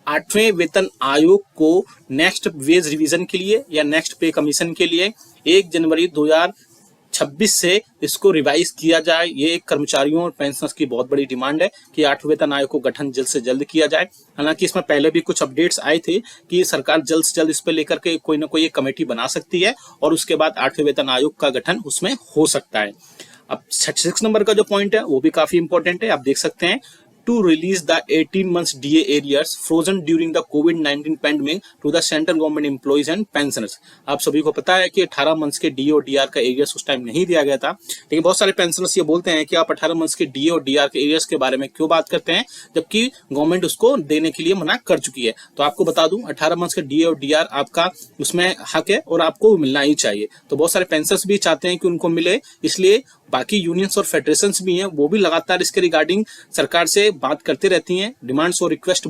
8वें वेतन आयोग को नेक्स्ट वेज रिवीजन के लिए या नेक्स्ट पे कमीशन के लिए 1 जनवरी 2026 से इसको रिवाइज किया जाए। ये कर्मचारियों और पेंशनर्स की बहुत बड़ी डिमांड है कि 8वें वेतन आयोग को गठन जल्द से जल्द किया जाए। हालांकि इसमें पहले भी कुछ अपडेट्स आए थे कि सरकार जल्द से जल्द इस पे लेकर के कोई ना कोई एक कमेटी बना सकती है और उसके बाद 8वें वेतन आयोग का गठन उसमें हो सकता है। अब 6 नंबर का जो पॉइंट है वो भी काफी इंपॉर्टेंट है। आप देख सकते हैं to release the 18 months DA arrears frozen during the COVID-19 pandemic to the central government employees and pensioners। आप सभी को पता है कि 18 मंथ्स के DA और DR का एरियर्स उस टाइम नहीं दिया गया था, लेकिन बहुत सारे पेंशनर्स ये बोलते हैं कि आप 18 मंथ्स के DA और DR के एरियर्स के बारे में क्यों बात करते हैं जबकि गवर्नमेंट उसको देने के लिए मना कर चुकी है। तो आपको बता दूं 18 मंथ्स के DA और DR आपका उसमें हक है और आपको मिलना ही चाहिए। तो बहुत सारे पेंशनर्स भी चाहते हैं कि उनको मिले, इसलिए बाकी यूनियंस और फेडरेशंस भी हैं वो भी लगातार इसके रिगार्डिंग सरकार से बात करती रहती हैं, डिमांड्स और रिक्वेस्ट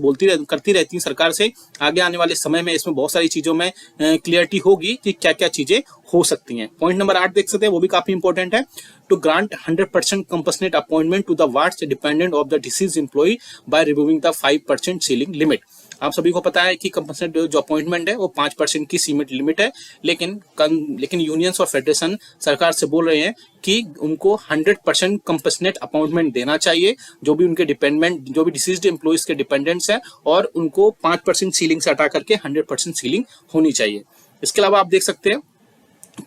करती रहती हैं सरकार से। आगे आने वाले समय में इसमें बहुत सारी चीजों में क्लियरिटी होगी कि क्या क्या चीजें हो सकती हैं। पॉइंट नंबर 8 देख सकते हैं, वो भी काफी इंपॉर्टेंट है। To grant 100% compensate appointment to the wards dependent of the deceased employ by removing the 5% ceiling limit. आप सभी को पता है कि कंपनसेट जो अपॉइंटमेंट है वो 5% की सीमित लिमिट है, लेकिन यूनियंस और फेडरेशन सरकार से बोल रहे हैं कि उनको 100% कंपनसेट अपॉइंटमेंट देना चाहिए, जो भी उनके जो भी डिसीज्ड एम्प्लॉइज के डिपेंडेंट्स हैं, और उनको 5% सीलिंग से हटा करके 100% सीलिंग होनी चाहिए। इसके अलावा आप देख सकते हैं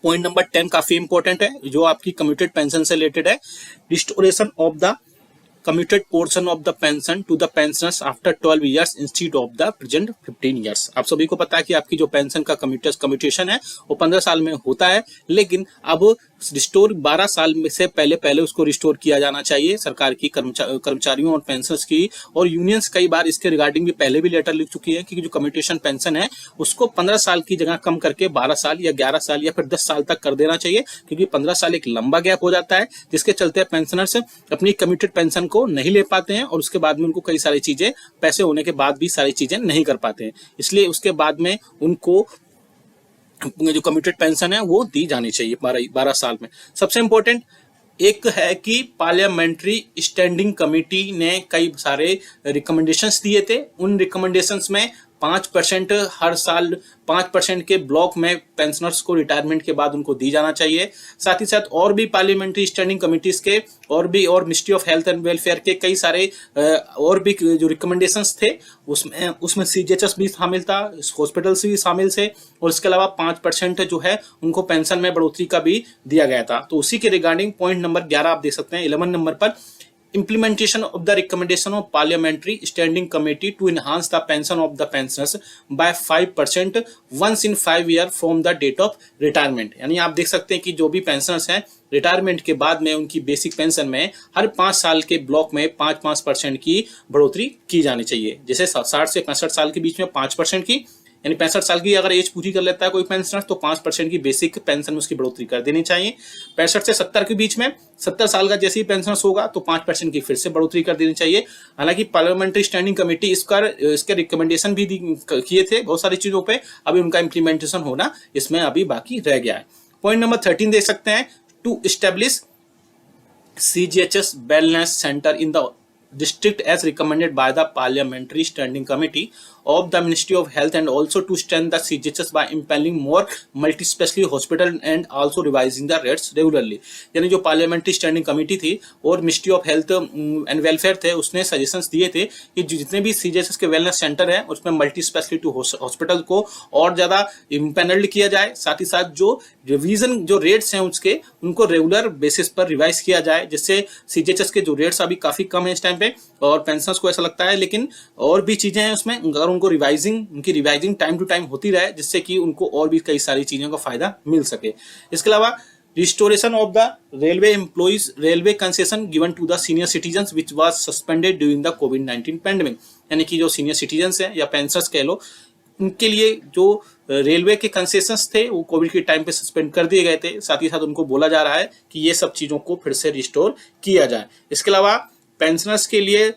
पॉइंट नंबर 10 काफी इंपॉर्टेंट है, जो आपकी कम्यूटेड पेंशन से रिलेटेड है। Restoration of the commuted portion of the pension to the pensioners after 12 years instead of the present 15 years. आप सभी को पता है कि आपकी जो पेंशन का कम्यूटेशन है वो 15 साल में होता है, लेकिन अब रिस्टोर 12 साल में से पहले उसको रिस्टोर किया जाना चाहिए सरकार की कर्मचारियों और पेंशनर्स की। और यूनियंस कई बार इसके रिगार्डिंग भी पहले भी लेटर लिख चुकी है कि जो कम्यूटेशन पेंशन है उसको 15 साल की जगह कम करके 12 साल या 11 साल या फिर 10 साल तक कर देना चाहिए, क्योंकि 15 साल एक लंबा गैप हो जाता है जिसके चलते पेंशनर्स अपनी कम्यूटेड पेंशन को नहीं ले पाते हैं और उसके बाद में उनको कई सारी चीजें, पैसे होने के बाद भी सारी चीजें नहीं कर पाते हैं। इसलिए उसके बाद में उनको जो कम्यूटेड पेंशन है वो दी जानी चाहिए 12 साल में। सबसे इंपॉर्टेंट एक है कि पार्लियामेंट्री स्टैंडिंग कमेटी ने कई सारे रिकमेंडेशंस दिए थे। उन रिकमेंडेशंस में 5% हर साल 5% के ब्लॉक में पेंशनर्स को रिटायरमेंट के बाद उनको दी जाना चाहिए। साथ ही साथ और भी पार्लियामेंट्री स्टैंडिंग कमिटीज के और ministry of health and welfare के कई सारे और भी जो रिकमेंडेशंस थे उसमें सीजीएचएस भी शामिल था, हॉस्पिटल्स भी शामिल थे, और इसके अलावा 5% जो है उनको पेंशन में बढ़ोतरी का भी दिया गया था। तो उसी के रिगार्डिंग पॉइंट नंबर 11 आप देख सकते हैं 11 नंबर पर, implementation of the recommendation of parliamentary standing committee to enhance the pension of the pensioners by 5% once in 5 years from the date of retirement। यानी आप देख सकते हैं कि जो भी पेंशनर्स हैं रिटायरमेंट के बाद में उनकी बेसिक पेंशन में हर 5 साल के ब्लॉक में 5% की बढ़ोतरी की जानी चाहिए। जैसे 60 से 65 साल के बीच में 5% की, यानी 65 साल की अगर एज पूरी कर लेता है कोई पेंशनर तो 5% की बेसिक पेंशन में उसकी बढ़ोतरी कर देनी चाहिए। 65 से 70 के बीच में 70 साल का जैसे ही पेंशन होगा तो 5% की फिर से बढ़ोतरी कर देनी चाहिए। हालांकि पार्लियामेंट्री स्टैंडिंग कमेटी इसके रिकमेंडेशन भी किए थे बहुत सारी चीजों पे, अभी उनका इम्प्लीमेंटेशन होना इसमें अभी बाकी रह गया है। पॉइंट नंबर 13 देख सकते हैं, to establish CGHS wellness center in the district as recommended by the Parliamentary Standing Committee of the Ministry of Health, and also to strengthen the CGHS by impelling more multi-specialty hospital and also revising the rates regularly। यानी जो पार्लियामेंट्री स्टैंडिंग कमेटी थी और ministry of health and welfare थे उसने सजेशंस दिए थे कि जितने भी सीजीएचएस के वेलनेस सेंटर हैं उसमें मल्टी स्पेशलिटी हॉस्पिटल को और ज्यादा इम्पेनल्ड किया जाए। साथ ही साथ जो रिवीजन जो रेट्स हैं उसके उनको रेगुलर बेसिस पर रिवाइज किया जाए, जिससे सीजीएचएस के जो रेट्स अभी काफी कम है इस टाइम पे और पेंशनर्स को ऐसा लगता है, लेकिन और भी चीजें हैं उसमें, अगर उनकी रिवाइजिंग टाइम टू टाइम होती रहे जिससे कि उनको और भी कई सारी चीजों का फायदा मिल सके। इसके अलावा restoration of the railway employees railway concession given to the senior citizens which was suspended during the कोविड-19 पैंडेमिक। यानी कि जो सीनियर सिटीजन्स हैं या पेंशनर्स कह लो, उनके लिए जो रेलवे के कंसेशंस थे वो कोविड के टाइम पे सस्पेंड कर दिए गए थे। साथ ही साथ उनको बोला जा रहा है कि ये सब चीजों को फिर से रिस्टोर किया जाए। इसके अलावा पेंशनर्स के लिए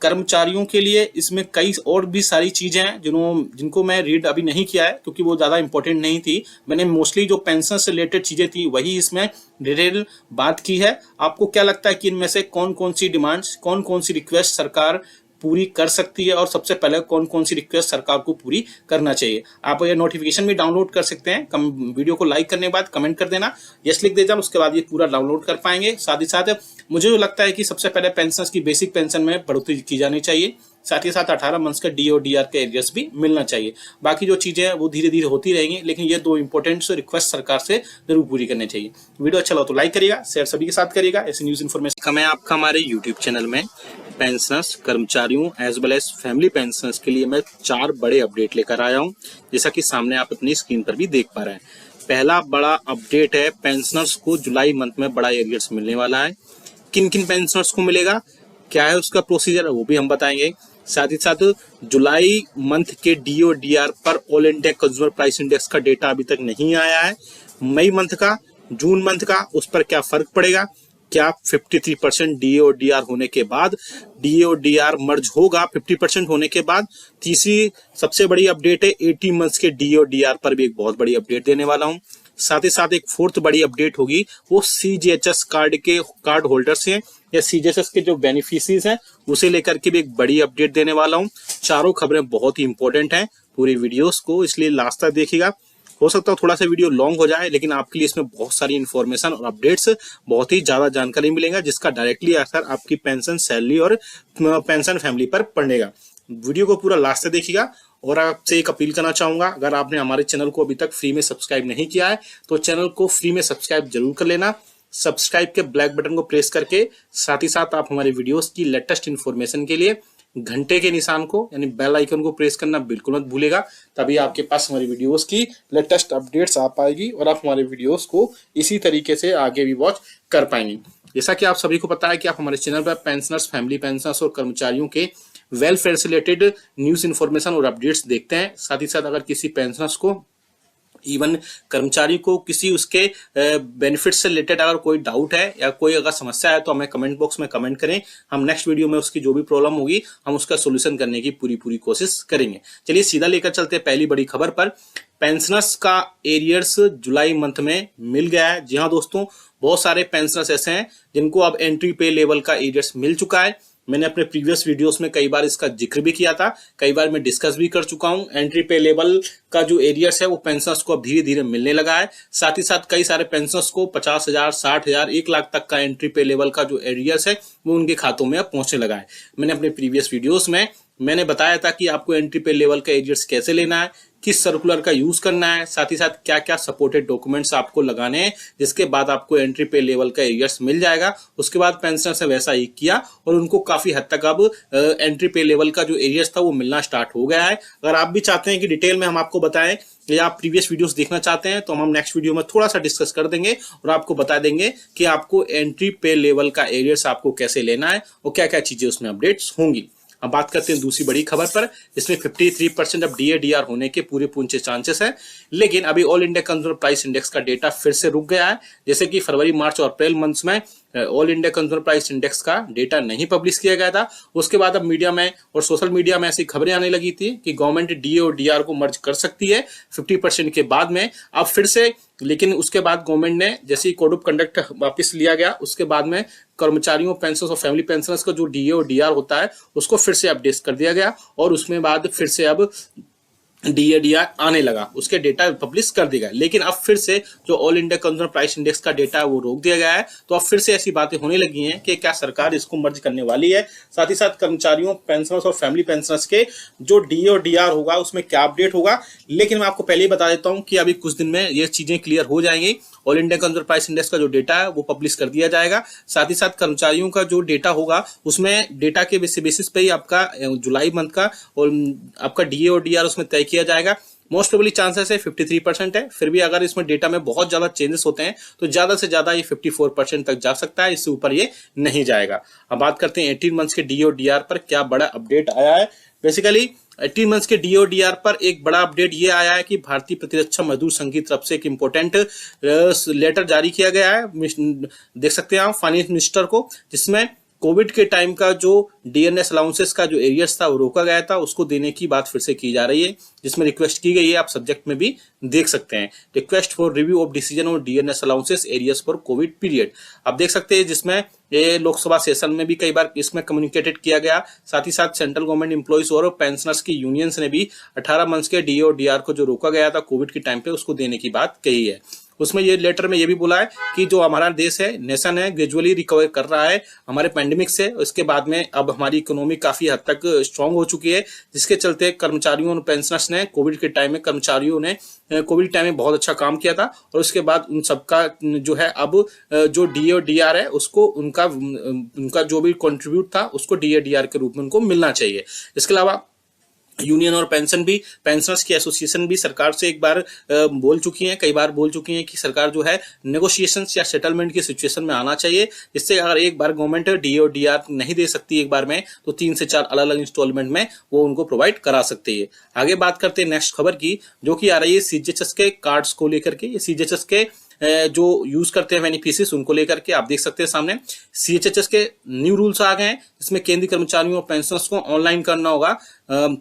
कर्मचारियों के लिए इसमें कई और भी सारी चीजें हैं जिनको मैं रीड अभी नहीं किया है क्योंकि वो ज्यादा इंपॉर्टेंट नहीं थी। मैंने मोस्टली जो पेंशन से रिलेटेड चीजें थी वही इसमें डिटेल बात की है। आपको क्या लगता है कि इनमें से कौन कौन सी डिमांड्स, कौन कौन सी रिक्वेस्ट सरकार पूरी कर सकती है और सबसे पहले कौन कौन सी रिक्वेस्ट सरकार को पूरी करना चाहिए? आप ये नोटिफिकेशन भी डाउनलोड कर सकते हैं। वीडियो को लाइक करने के बाद कमेंट कर देना, यस लिख देना, उसके बाद ये पूरा डाउनलोड कर पाएंगे। साथ ही साथ मुझे जो लगता है कि सबसे पहले पेंशनर्स की बेसिक पेंशन में बढ़ोतरी की जानी चाहिए। साथ ही साथ 18 मंथ्स का डीओ डीआर के एरियर्स भी मिलना चाहिए। बाकी जो चीजें हैं वो धीरे धीरे होती रहेंगी, लेकिन ये 2 इंपॉर्टेंट रिक्वेस्ट सरकार से जरूर पूरी करनी चाहिए। वीडियो अच्छा लगा तो लाइक करिएगा, शेयर सभी के साथ करिएगा। ऐसी न्यूज इन्फॉर्मेशन मैं आपका हमारे यूट्यूब चैनल में पेंशनर्स, कर्मचारियों as well as family pensioners के लिए मैं 4 बड़े अपडेट लेकर आया हूँ, जैसा कि सामने आप अपनी स्क्रीन पर भी देख पा रहे हैं। पहला बड़ा अपडेट है, पेंशनर्स को जुलाई मंथ में बड़ा एरियर्स मिलने वाला है। किन किन पेंशनर्स को मिलेगा, क्या है उसका प्रोसीजर है वो भी हम बताएंगे। साथ ही साथ जुलाई मंथ के डीओ डीआर पर all India consumer price index का डेटा अभी तक नहीं आया है। मई मंथ का, जून मंथ का, उस पर क्या फर्क पड़ेगा, क्या 53% डीओ डीआर होने के बाद डीओ डीआर मर्ज होगा 50% होने के बाद। तीसरी सबसे बड़ी अपडेट है 80 मंथ्स के डीओ डीआर पर भी एक बहुत बड़ी अपडेट देने वाला हूं। साथ ही साथ एक 4th बड़ी अपडेट होगी, वो सीजीएचएस कार्ड होल्डर्स हैं या सीजीएचएस के जो बेनिफिशियरीज हैं उसे लेकर के भी एक बड़ी अपडेट देने वाला हूं। चारों खबरें बहुत ही इंपॉर्टेंट हैं, पूरी वीडियोस को इसलिए लास्ट तक देखिएगा। हो सकता है थोड़ा सा वीडियो लॉन्ग हो जाए, लेकिन आपके लिए इसमें बहुत सारी इन्फॉर्मेशन और अपडेट्स, बहुत ही ज्यादा जानकारी मिलेगा जिसका डायरेक्टली असर आपकी पेंशन, सैलरी और पेंशन फैमिली पर पड़ेगा। वीडियो को पूरा लास्ट तक देखिएगा। और आपसे एक अपील करना चाहूंगा, अगर आपने हमारे चैनल को अभी तक फ्री में सब्सक्राइब नहीं किया है तो चैनल को फ्री में सब्सक्राइब जरूर कर लेना। सब्सक्राइब के ब्लैक बटन को प्रेस करके साथ ही साथ आप हमारे वीडियोस की लेटेस्ट इन्फॉर्मेशन के लिए घंटे के निशान को यानी बेल आइकन को प्रेस करना बिल्कुल मत भूलेगा। तभी आपके पास हमारी वीडियोस की लेटेस्ट अपडेट्स आ पाएगी और आप हमारे वीडियोस को इसी तरीके से आगे भी वॉच कर पाएंगे। जैसा कि आप सभी को पता है कि आप हमारे चैनल पर पेंशनर्स, फैमिली पेंशनर्स और कर्मचारियों के वेलफेयर से रिलेटेड न्यूज इन्फॉर्मेशन और अपडेट्स देखते हैं। साथ ही साथ अगर किसी पेंशनर्स को, इवन कर्मचारी को किसी उसके बेनिफिट से रिलेटेड अगर कोई डाउट है या कोई अगर समस्या है तो हमें कमेंट बॉक्स में कमेंट करें। हम नेक्स्ट वीडियो में उसकी जो भी प्रॉब्लम होगी हम उसका सोल्यूशन करने की पूरी कोशिश करेंगे। चलिए सीधा लेकर चलते हैं पहली बड़ी खबर पर। पेंशनर्स का एरियर्स जुलाई मंथ में मिल गया है। जी हाँ दोस्तों, बहुत सारे पेंशनर्स ऐसे हैं जिनको अब एंट्री पे लेवल का एरियर्स मिल चुका है। मैंने अपने प्रीवियस वीडियोस में कई बार इसका जिक्र भी किया था, कई बार मैं डिस्कस भी कर चुका हूं। एंट्री पे लेवल का जो एरियर्स है वो पेंशनर्स को अब धीरे धीरे मिलने लगा है। साथ ही साथ कई सारे पेंशनर्स को 50,000, 60,000, 1 लाख तक का एंट्री पे लेवल का जो एरियर्स है वो उनके खातों में अब पहुंचने लगा है। मैंने अपने प्रीवियस वीडियोस में मैंने बताया था कि आपको एंट्री पे लेवल का एरियर्स कैसे लेना है, किस सर्कुलर का यूज करना है, साथ ही साथ क्या क्या सपोर्टेड डॉक्यूमेंट्स आपको लगाने हैं, जिसके बाद आपको एंट्री पे लेवल का एरियर्स मिल जाएगा। उसके बाद पेंशनर से वैसा ही किया और उनको काफी हद तक अब एंट्री पे लेवल का जो एरियर्स था वो मिलना स्टार्ट हो गया है। अगर आप भी चाहते हैं कि डिटेल में हम आपको बताएं या आप प्रीवियस वीडियोस देखना चाहते हैं तो हम नेक्स्ट वीडियो में थोड़ा सा डिस्कस कर देंगे और आपको बता देंगे कि आपको एंट्री पे लेवल का एरियर्स आपको कैसे लेना है और क्या क्या चीजें उसमें अपडेट्स होंगी। अब बात करते हैं दूसरी बड़ी खबर पर। इसमें 53% अब DA/DR होने के पूरे चांसेस हैं, लेकिन अभी all India consumer price index का डेटा फिर से रुक गया है। जैसे कि फरवरी, मार्च और अप्रैल मंथ्स में all India consumer price index का डेटा नहीं पब्लिश किया गया था। उसके बाद अब मीडिया में और सोशल मीडिया में ऐसी खबरें आने लगी थी कि गवर्नमेंट DA और DR को मर्ज कर सकती है 50% के बाद में। अब फिर से, लेकिन उसके बाद गवर्नमेंट ने जैसे ही कोड ऑफ कंडक्ट वापस लिया गया उसके बाद में कर्मचारियों, पेंशनर्स और फैमिली पेंशनर्स का जो DA और DR होता है उसको फिर से अपडेट कर दिया गया और उसमें बाद फिर से अब DA/DR आने लगा, उसके डेटा पब्लिश कर दिया गया। लेकिन अब फिर से जो all India consumer price index का डेटा है वो रोक दिया गया है। तो अब फिर से ऐसी बातें होने लगी हैं कि क्या सरकार इसको मर्ज करने वाली है। साथ ही साथ कर्मचारियों, पेंशनर्स और फैमिली पेंशनर्स के जो DA और DR होगा उसमें क्या अपडेट होगा। लेकिन मैं आपको पहले ही बता देता हूं कि अभी कुछ दिन में ये चीजें क्लियर हो जाएंगी। All India consumer price index का जो डेटा है वो पब्लिश कर दिया जाएगा। साथ ही साथ कर्मचारियों का जो डेटा होगा उसमें डेटा के बेसिस पे ही आपका जुलाई मंथ का और आपका DA और DR उसमें तय किया जाएगा। मोस्ट प्रोबेबली चांसेस है 53% है, फिर भी अगर इसमें डेटा में बहुत ज्यादा चेंजेस होते हैं तो ज्यादा से ज्यादा ये 54% तक जा सकता है, इससे ऊपर ये नहीं जाएगा। अब बात करते हैं 18 मंथ्स के DA और DR पर क्या बड़ा अपडेट आया है। बेसिकली 18 मंथ्स के DA और DR पर एक बड़ा अपडेट ये आया है कि भारतीय प्रतिरक्षा मजदूर संघ की तरफ से एक इंपॉर्टेंट लेटर जारी किया गया है, देख सकते हैं आप, फाइनेंस मिनिस्टर को, जिसमें कोविड के टाइम का जो DNS अलाउंसेस का जो एरियर्स था वो रोका गया था, उसको देने की बात फिर से की जा रही है, जिसमें रिक्वेस्ट की गई है। आप सब्जेक्ट में भी देख सकते हैं, request for review of decision on DNS allowances arrears for Covid period. आप देख सकते हैं जिसमें ये लोकसभा सेशन में भी कई बार इसमें कम्युनिकेटेड किया गया। साथ ही साथ सेंट्रल गवर्नमेंट एम्प्लॉइज और पेंशनर्स की यूनियंस ने भी 18 मंथ्स के DA और DR को जो रोका गया था कोविड के टाइम पे उसको देने की बात कही है। उसमें ये लेटर में ये भी बोला है कि जो हमारा देश है, नेशन है, ग्रेजुअली रिकवर कर रहा है हमारे पैंडेमिक से। उसके बाद में अब हमारी इकोनॉमी काफी हद तक स्ट्रांग हो चुकी है, जिसके चलते कर्मचारियों और पेंशनर्स ने कोविड के टाइम में, कर्मचारियों ने कोविड टाइम में बहुत अच्छा काम किया था और उसके बाद उन सबका जो है अब जो DA और DR है उसको उनका जो भी कंट्रीब्यूट था उसको DA/DR के रूप में उनको मिलना चाहिए। इसके अलावा यूनियन और पेंशनर्स की एसोसिएशन भी सरकार से एक बार बोल चुकी हैं, कई बार बोल चुकी हैं कि सरकार जो है नेगोशिएशंस या सेटलमेंट की सिचुएशन में आना चाहिए, जिससे अगर एक बार गवर्नमेंट DA और DR नहीं दे सकती एक बार में तो 3 से 4 अलग अलग इंस्टॉलमेंट में वो उनको प्रोवाइड करा सकती है। आगे बात करते हैं नेक्स्ट खबर की, जो कि आ रही है CGHS के कार्ड्स को लेकर के। ये CGHS के जो यूज करते हैं बेनिफिशियरीज उनको लेकर के, आप देख सकते हैं सामने CGHS के न्यू रूल्स आ गए हैं, जिसमें केंद्रीय कर्मचारियों और पेंशनर्स को ऑनलाइन करना होगा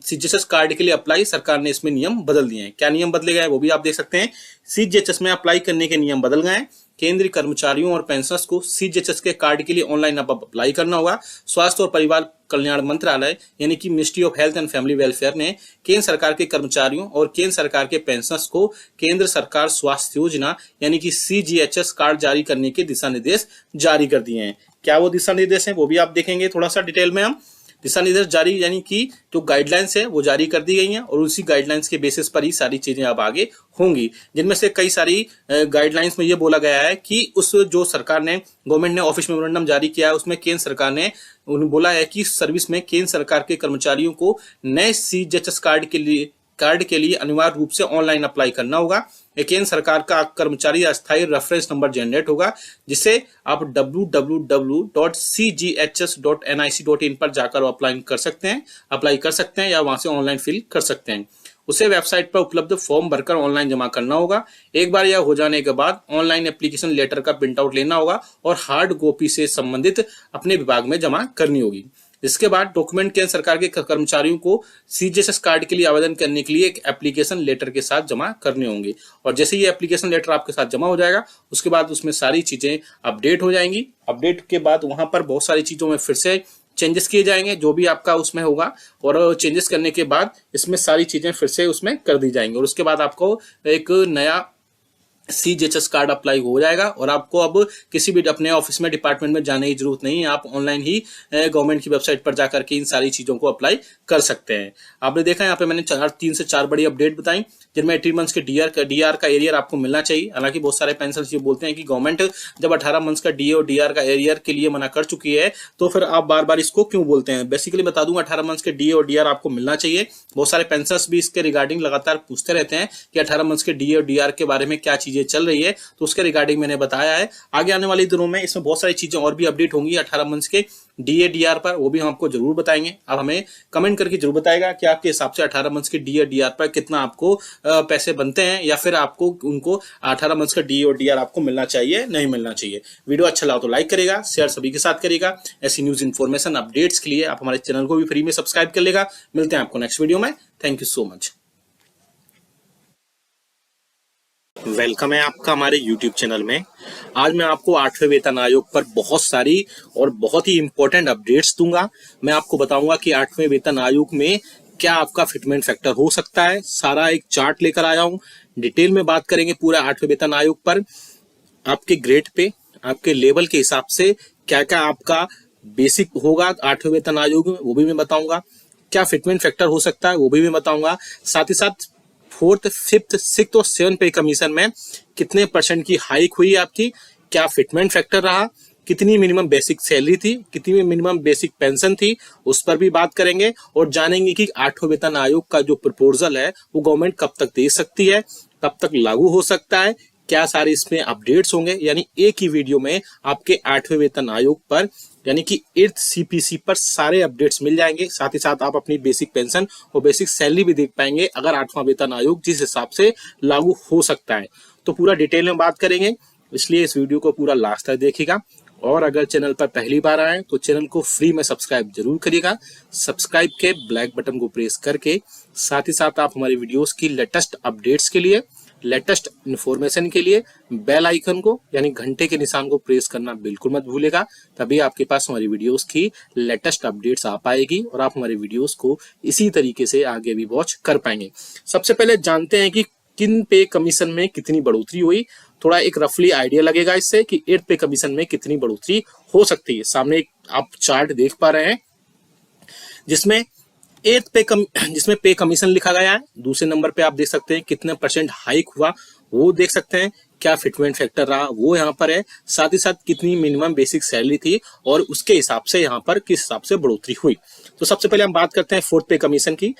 CGHS कार्ड के लिए अप्लाई। सरकार ने इसमें नियम बदल दिए हैं। क्या नियम बदले गए वो भी आप देख सकते हैं। CGHS में अप्लाई करने के नियम बदल गए हैं। केंद्रीय कर्मचारियों और पेंशनर्स को CGHS के कार्ड के लिए ऑनलाइन अब अप्लाई करना होगा। स्वास्थ्य और परिवार कल्याण मंत्रालय यानी कि ministry of health and family welfare ने केंद्र सरकार के कर्मचारियों और केंद्र सरकार के पेंशनर्स को केंद्र सरकार स्वास्थ्य योजना यानी कि CGHS कार्ड जारी करने के दिशा निर्देश जारी कर दिए हैं। क्या वो दिशा निर्देश हैं वो भी आप देखेंगे थोड़ा सा डिटेल में हम। दिशा निर्देश जारी यानी कि जो गाइडलाइंस है वो जारी कर दी गई हैं और उसी गाइडलाइंस के बेसिस पर ही सारी चीजें अब आगे होंगी, जिनमें से कई सारी गाइडलाइंस में ये बोला गया है कि उस जो सरकार ने गवर्नमेंट ने ऑफिस मेमोरेंडम जारी किया है उसमें केंद्र सरकार ने बोला है कि सर्विस में केंद्र सरकार के कर्मचारियों को नए सीजीएचएस कार्ड के लिए अनिवार्य रूप से ऑनलाइन अप्लाई करना होगा। केंद्र सरकार का कर्मचारी अस्थायी रेफरेंस नंबर जनरेट होगा, जिसे आप www.cghs.nic.in पर जाकर अप्लाई कर सकते हैं या वहां से ऑनलाइन फिल कर सकते हैं। उसे वेबसाइट पर उपलब्ध फॉर्म भरकर ऑनलाइन जमा करना होगा। एक बार यह हो जाने के बाद ऑनलाइन एप्लीकेशन लेटर का प्रिंट आउट लेना होगा और हार्ड कॉपी से संबंधित अपने विभाग में जमा करनी होगी। इसके बाद डॉक्यूमेंट केंद्र सरकार के कर्मचारियों को सीजीएचएस कार्ड के लिए आवेदन करने के लिए एक एप्लीकेशन लेटर के साथ जमा करने होंगे और जैसे ये एप्लीकेशन लेटर आपके साथ जमा हो जाएगा उसके बाद उसमें सारी चीजें अपडेट हो जाएंगी। अपडेट के बाद वहां पर बहुत सारी चीजों में फिर से चेंजेस किए जाएंगे जो भी आपका उसमें होगा और चेंजेस करने के बाद इसमें सारी चीजें फिर से उसमें कर दी जाएंगी और उसके बाद आपको एक नया सीजीएचएस कार्ड अप्लाई हो जाएगा और आपको अब किसी भी अपने ऑफिस में डिपार्टमेंट में जाने की जरूरत नहीं है। आप ऑनलाइन ही गवर्नमेंट की वेबसाइट पर जाकर के इन सारी चीजों को अप्लाई कर सकते हैं। आपने देखा यहाँ पे मैंने 3 से 4 बड़ी अपडेट बताई जिनमें 18 मंथ्स के डीआर का एरियर आपको मिलना चाहिए। हालांकि बहुत सारे पेंशनर्स ये बोलते हैं कि गवर्नमेंट जब 18 मंथ्स का डीए और डीआर का एरियर के लिए मना कर चुकी है तो फिर आप बार बार इसको क्यों बोलते हैं। बेसिकली बता दूंगा 18 मंथ्स के डीए और डीआर आपको मिलना चाहिए। बहुत सारे पेंशनर्स भी इसके रिगार्डिंग लगातार पूछते रहते हैं कि 18 मंथ्स के डीए और डीआर के बारे में क्या चीजें चल रही है, तो उसके रिगार्डिंग मैंने बताया है। आगे आने वाले दिनों में इसमें बहुत सारी चीजें और भी अपडेट होंगी 18 मंथ्स के डीए डीआर पर, वो भी हम आपको जरूर बताएंगे। आप हमें कमेंट करके जरूर बताएगा कि आपके हिसाब से 18 मंथ्स के डीए डीआर पर कितना आपको पैसे बनते हैं या फिर आपको उनको 18 मंथ्स का डीए और डीआर आपको मिलना चाहिए नहीं मिलना चाहिए। वीडियो अच्छा लगा तो लाइक करेगा, शेयर सभी के साथ करेगा। ऐसी न्यूज इन्फॉर्मेशन अपडेट्स के लिए आप हमारे चैनल को भी फ्री में सब्सक्राइब कर लेगा। मिलते हैं आपको नेक्स्ट वीडियो में। Thank you so much. Welcome है आपका हमारे YouTube चैनल में। आज मैं आपको 8वें वेतन आयोग पर बहुत सारी और बहुत ही इंपॉर्टेंट अपडेट्स दूंगा। मैं आपको बताऊंगा कि 8वें वेतन आयोग में क्या आपका फिटमेंट फैक्टर हो सकता है। सारा एक चार्ट लेकर आया हूं, डिटेल में बात करेंगे पूरा 8वें वेतन आयोग पर। आपके ग्रेड पे, आपके लेवल के हिसाब से क्या क्या आपका बेसिक होगा 8वें वेतन आयोग में, वो भी मैं बताऊंगा। क्या फिटमेंट फैक्टर हो सकता है वो भी मैं बताऊंगा। साथ ही साथ 4th, 5th, 6th और 7th पे कमीशन में कितने % की हाइक हुई आपकी, क्या फिटमेंट फैक्टर रहा, कितनी मिनिमम बेसिक सैलरी थी, कितनी मिनिमम बेसिक पेंशन थी, उस पर भी बात करेंगे और जानेंगे कि 8वें वेतन आयोग का जो प्रपोजल है वो गवर्नमेंट कब तक दे सकती है, कब तक लागू हो सकता है, क्या सारे इसमें अपडेट्स होंगे। यानी एक ही वीडियो में आपके 8वें वेतन आयोग पर यानी कि 8th CPC पर सारे अपडेट्स मिल जाएंगे। साथ ही साथ आप अपनी बेसिक पेंशन और बेसिक सैलरी भी देख पाएंगे अगर 8वां वेतन आयोग जिस हिसाब से लागू हो सकता है। तो पूरा डिटेल में बात करेंगे, इसलिए इस वीडियो को पूरा लास्ट तक देखिएगा। और अगर चैनल पर पहली बार आए तो चैनल को फ्री में सब्सक्राइब जरूर करिएगा। सब्सक्राइब के ब्लैक बटन को प्रेस करके साथ ही साथ आप हमारी वीडियोस की लेटेस्ट अपडेट्स के लिए, लेटेस्ट इन्फॉर्मेशन के लिए बेल आइकन को यानी घंटे के निशान को प्रेस करना बिल्कुल मत भूलेगा। तभी आपके पास हमारी वीडियोस की लेटेस्ट अपडेट्स आ पाएगी और आप हमारी वीडियोस को इसी तरीके से आगे भी वॉच कर पाएंगे। सबसे पहले जानते हैं कि किन पे कमीशन में कितनी बढ़ोतरी हुई। थोड़ा एक रफली आइडिया लगेगा इससे कि 8th पे कमीशन में कितनी बढ़ोतरी हो सकती है। सामने एक आप चार्ट देख पा रहे हैं जिसमें 8th जिसमें पे कमीशन लिखा गया है। दूसरे नंबर पे आप देख सकते हैं कितने % हाइक हुआ वो देख सकते हैं, क्या फिटमेंट फैक्टर रहा वो यहाँ पर है, साथ ही साथ कितनी मिनिमम बेसिक सैलरी थी और उसके हिसाब से यहाँ पर किस हिसाब से बढ़ोतरी हुई। तो सबसे पहले हम बात करते हैं 4th पे कमीशन की।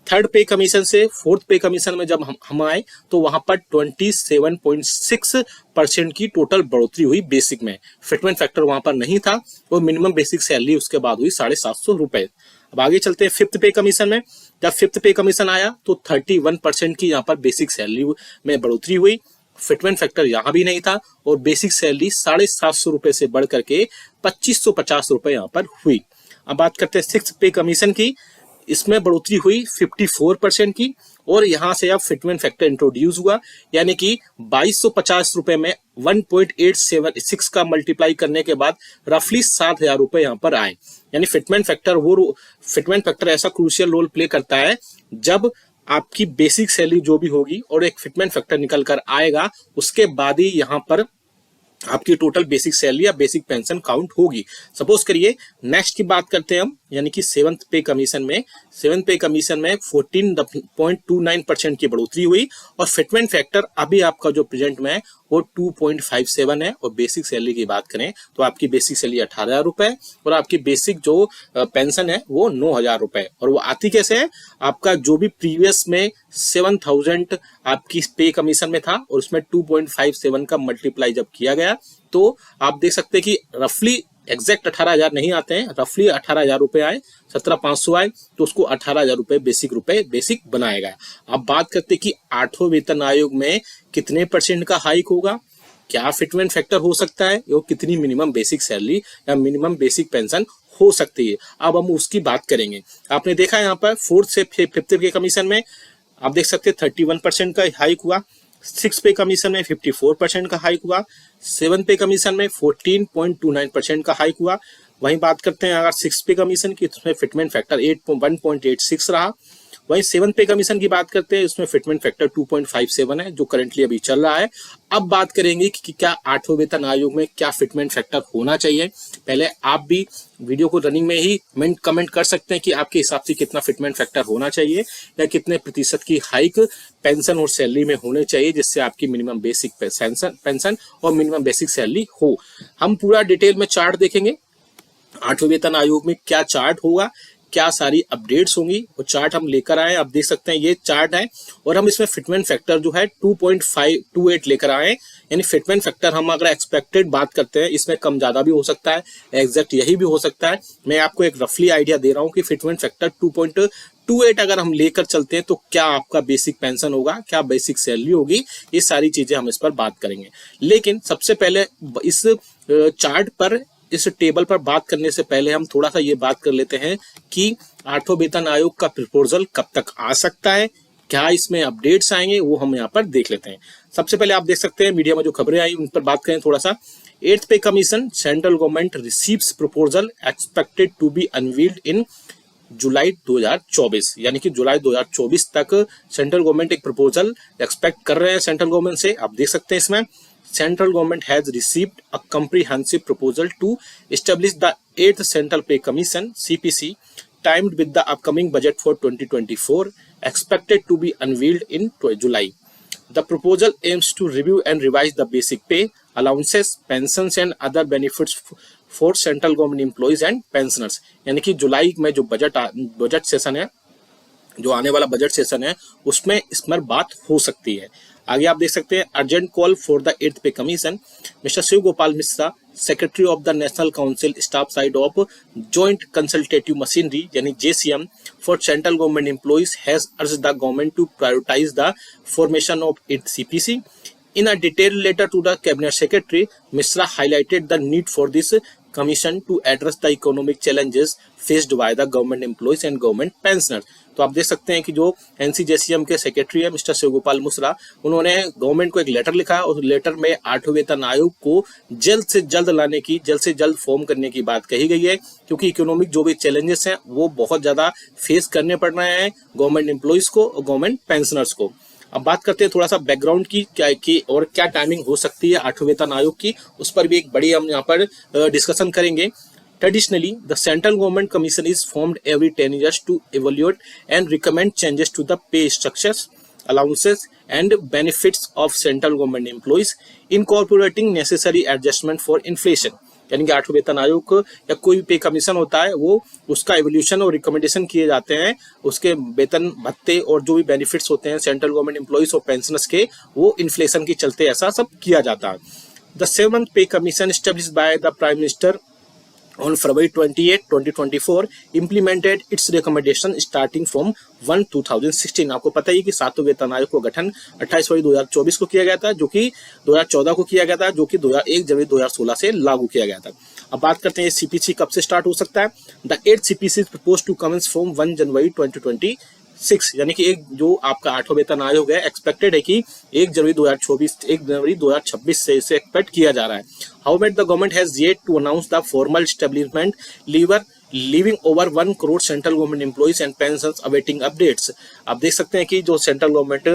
3rd पे कमीशन से 4th पे कमीशन में जब हम आए तो वहां पर 27.6% की टोटल बढ़ोतरी हुई बेसिक में। फिटमेंट फैक्टर वहां पर नहीं था और मिनिमम बेसिक सैलरी उसके बाद हुई 750 रुपए। अब आगे चलते हैं 5th पे कमीशन में। जब 5th पे कमीशन आया तो 31% की यहाँ पर बेसिक सैलरी में बढ़ोतरी हुई। फिटमेंट फैक्टर यहाँ भी नहीं था और बेसिक सैलरी 750 रुपए से बढ़ करके 2550 रुपए यहाँ पर हुई। अब बात करते हैं 6th पे कमीशन की। इसमें बढ़ोतरी हुई 54% की और यहां से अब फिटमेंट फैक्टर इंट्रोड्यूस हुआ, यानी कि 2250 रुपए में 1.876 का मल्टीप्लाई करने के बाद रफली 7000 रुपए यहां पर आए। यानी फिटमेंट फैक्टर ऐसा क्रूशियल रोल प्ले करता है जब आपकी बेसिक सैलरी जो भी होगी और एक फिटमेंट फैक्टर निकल कर आएगा, उसके बाद ही यहाँ पर आपकी टोटल बेसिक सैलरी या बेसिक पेंशन काउंट होगी। सपोज करिए नेक्स्ट की बात करते हैं हम, यानी कि सेवंथ पे कमीशन में 14.29% की बढ़ोतरी हुई और फिटमेंट फैक्टर अभी आपका जो प्रेजेंट में है वो 2.57 है। और बेसिक सैलरी की बात करें तो आपकी बेसिक सैलरी 18,000 रुपए और आपकी बेसिक जो पेंशन है वो 9,000 रुपए। और वो आती कैसे है, आपका जो भी प्रीवियस में 7,000 आपकी पे कमीशन में था और उसमें 2.57 का मल्टीप्लाई जब किया गया तो आप देख सकते हैं कि रफली एग्जैक्ट 18,000 नहीं आते हैं, रफली 18,000 रुपए आए, 17,500 आए तो उसको 18,000 रुपए बेसिक बनाया गया। अब बात करते हैं कि 8वें वेतन आयोग में कितने % का हाइक होगा, क्या फिटमेंट फैक्टर हो सकता है और कितनी मिनिमम बेसिक सैलरी या मिनिमम बेसिक पेंशन हो सकती है। अब हम उसकी बात करेंगे। आपने देखा यहाँ पर 4th से 5th के कमीशन में आप देख सकते हैं 31% का हाइक हुआ, 6 पे कमीशन में 54% का हाइक हुआ, 7 पे कमीशन में 14.29% का हाइक हुआ। वहीं बात करते हैं अगर 6 पे कमीशन की, तो उसमें फिटमेंट फैक्टर 1.86 रहा। वहीं 7 पे कमीशन की बात करते हैं, उसमें फिटमेंट फैक्टर 2.57 है जो करंटली अभी चल रहा है। अब बात करेंगे कि क्या 8वें वेतन आयोग में क्या फिटमेंट फैक्टर होना चाहिए। पहले आप भी वीडियो को रनिंग में ही कमेंट कर सकते हैं कि आपके हिसाब से कितना फिटमेंट फैक्टर होना चाहिए या कितने प्रतिशत की हाइक पेंशन और सैलरी में होने चाहिए जिससे आपकी मिनिमम बेसिक पेंशन और मिनिमम बेसिक सैलरी हो। हम पूरा डिटेल में चार्ट देखेंगे 8वें वेतन आयोग में क्या चार्ट होगा, क्या सारी अपडेट्स होंगी, वो चार्ट हम लेकर आए। आप देख सकते हैं ये चार्ट है और हम इसमें फिटमेंट फैक्टर जो है 2.528 लेकर आए। यानी फिटमेंट फैक्टर हम अगर एक्सपेक्टेड बात करते हैं इसमें कम ज्यादा भी हो सकता है, एग्जैक्ट यही भी हो सकता है। मैं आपको एक रफली आइडिया दे रहा हूँ कि फिटमेंट फैक्टर 2.28 अगर हम लेकर चलते हैं तो क्या आपका बेसिक पेंशन होगा, क्या बेसिक सैलरी होगी, ये सारी चीजें हम इस पर बात करेंगे। लेकिन सबसे पहले इस चार्ट पर, इस टेबल पर बात करने से पहले हम थोड़ा सा ये बात कर लेते हैं कि 8वें वेतन आयोग का प्रपोजल कब तक आ सकता है, क्या इसमें अपडेट्स आएंगे, वो हम यहाँ पर देख लेते हैं। सबसे पहले आप देख सकते हैं मीडिया में जो खबरें आई उन पर बात करें थोड़ा सा। 8th pay commission central government receives proposal expected to be unveiled in July 2024, यानी कि जुलाई 2024 तक सेंट्रल गवर्नमेंट एक प्रपोजल एक्सपेक्ट कर रहे हैं सेंट्रल गवर्नमेंट से। आप देख सकते हैं इसमें Central government has received a comprehensive proposal to establish the 8th Central Pay Commission (CPC), timed with the upcoming budget for 2024, expected to be unveiled in July. The proposal aims to review and revise the basic pay, allowances, pensions and other benefits for central government employees and pensioners. यानी कि जुलाई में जो बजट सेशन है, जो आने वाला बजट सेशन है उसमें इस पर बात हो सकती है। आगे आप देख सकते हैं urgent call for the 8th pay commission. Mister Shiv Gopal Mishra, secretary of the national council staff side of joint consultative machinery यानी JCM for central government employees has urged the government to prioritise the formation of 8th CPC. In a detailed letter to the cabinet secretary, Mishra highlighted the need for this commission to address the economic challenges faced by the government employees and government pensioners. तो आप देख सकते हैं कि जो NCJCM के सेक्रेटरी है मिस्टर शिवगोपाल मिश्रा, उन्होंने गवर्नमेंट को एक लेटर लिखा और उस लेटर में 8वें वेतन आयोग को जल्द से जल्द लाने की, जल्द से जल्द फॉर्म करने की बात कही गई है, क्योंकि इकोनॉमिक जो भी चैलेंजेस हैं वो बहुत ज्यादा फेस करने पड़ रहे हैं गवर्नमेंट एम्प्लॉइज को और गवर्नमेंट पेंशनर्स को। अब बात करते हैं थोड़ा सा बैकग्राउंड की, क्या और क्या टाइमिंग हो सकती है 8वें वेतन आयोग की, उस पर भी एक बड़ी हम यहाँ पर डिस्कशन करेंगे। Traditionally, the central government commission is formed every 10 years to evaluate and recommend changes to the pay structures, allowances and benefits of central government employees, incorporating necessary adjustment for inflation. यानी कि 8वें वेतन आयोग या कोई भी पे कमीशन होता है वो उसका एवोल्यूशन और रिकमेंडेशन किए जाते हैं, उसके वेतन भत्ते और जो भी बेनिफिट्स होते हैं सेंट्रल गवर्नमेंट एम्प्लॉइज और पेंशनर्स के, वो इन्फ्लेशन के चलते ऐसा सब किया जाता है। द 7th पे commission established by the prime minister on February 28, 2024 implemented its recommendation starting from 1/2016। आपको पता ही कि 7वें वेतन आयोग का गठन 28 फरवरी 2024 को किया गया था, जो कि 2014 को किया गया था, जो कि 1 जनवरी 2016 से लागू किया गया था। अब बात करते हैं CPC कब से स्टार्ट हो सकता है। The 8th CPC is proposed to commence from 1 जनवरी 2026, यानी कि एक जो आपका 8वां वेतन आयोग है एक्सपेक्टेड है कि 1 जनवरी 2026 से इसे एक्सपेक्ट किया जा रहा है। However, the government has yet to announce the formal establishment, leaving over 1 crore central government employees and pensions awaiting updates। आप देख सकते हैं कि जो सेंट्रल गवर्नमेंट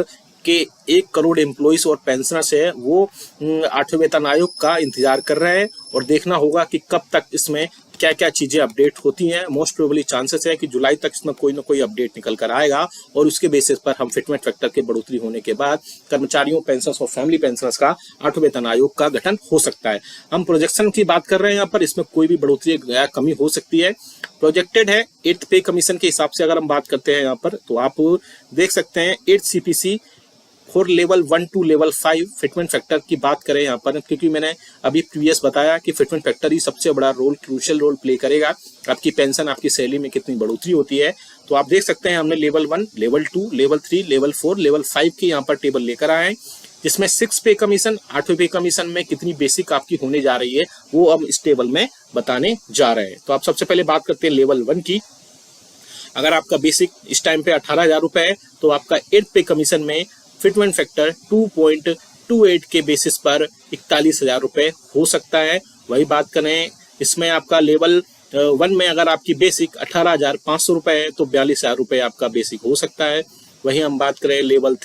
के 1 करोड़ एम्प्लॉइज और पेंशनर्स है वो 8वें वेतन आयोग का इंतजार कर रहे हैं और देखना होगा कि कब तक इसमें क्या क्या चीजें अपडेट होती हैं। मोस्ट प्रोबेबली चांसेस है कि जुलाई तक इसमें कोई ना कोई अपडेट निकल कर आएगा और उसके बेसिस पर हम फिटमेंट फैक्टर के बढ़ोतरी होने के बाद कर्मचारियों, पेंशनर्स और फैमिली पेंशनर्स का 8वें वेतन आयोग का गठन हो सकता है। हम प्रोजेक्शन की बात कर रहे हैं यहाँ पर, इसमें कोई भी बढ़ोतरी या कमी हो सकती है। प्रोजेक्टेड है 8th पे कमीशन के हिसाब से अगर हम बात करते हैं यहाँ पर, तो आप देख सकते हैं 8 CPC for level 1 to level 5 fitment factor की बात करें यहाँ पर, क्योंकि मैंने अभी प्रीवियस बताया कि फिटमेंट फैक्टर ही सबसे बड़ा रोल, क्रूशियल रोल प्ले करेगा आपकी पेंशन, आपकी सैलरी में कितनी बढ़ोतरी होती है। तो आप देख सकते हैं हमने level 1, level 2, level 3, level 4, level 5 की यहाँ पर टेबल लेकर आए हैं, जिसमें 6 पे कमीशन, 8वें पे कमीशन में कितनी बेसिक आपकी होने जा रही है वो अब इस टेबल में बताने जा रहे हैं। तो आप सबसे पहले बात करते हैं लेवल 1 की। अगर आपका बेसिक इस टाइम पे 18,000 रुपए है तो आपका 8th पे कमीशन में फिटमेंट फैक्टर 2.28 के बेसिस पर 41,000 रुपए हो सकता है। वही बात करें इसमें आपका लेवल 1 में अगर आपकी बेसिक 18,500 रुपए है तो 42,000 रुपए आपका बेसिक हो सकता है। वहीं हम बात करें लेवल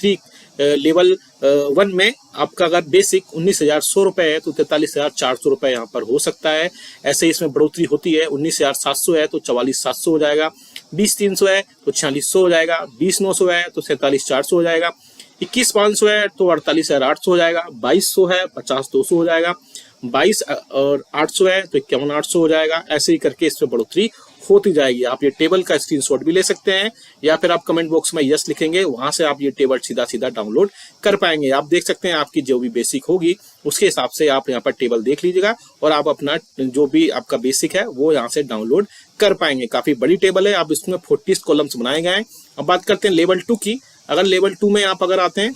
1 में आपका अगर बेसिक 19,100 रुपए है तो 43,400 रुपए यहाँ पर हो सकता है। ऐसे ही इसमें बढ़ोतरी होती है, 19,700 है तो 44,700 हो जाएगा, 20,300 है तो 4600 हो जाएगा, 20,900 है तो 47,400 हो जाएगा, 21,500 है तो 48,800 हो जाएगा, 2200 है 50,200 हो जाएगा, 22 और 800 है तो 51,800 हो जाएगा। ऐसे ही करके इसमें बढ़ोतरी होती जाएगी। आप ये टेबल का स्क्रीनशॉट भी ले सकते हैं या फिर आप कमेंट बॉक्स में यस लिखेंगे, वहां से आप ये टेबल सीधा सीधा डाउनलोड कर पाएंगे। आप देख सकते हैं आपकी जो भी बेसिक होगी उसके हिसाब से आप यहाँ पर टेबल देख लीजिएगा और आप अपना जो भी आपका बेसिक है वो यहाँ से डाउनलोड कर पाएंगे। काफी बड़ी टेबल है, आप इसमें 40 कॉलम्स बनाए गए हैं। अब बात करते हैं लेवल 2 की। अगर लेवल 2 में आप अगर आते हैं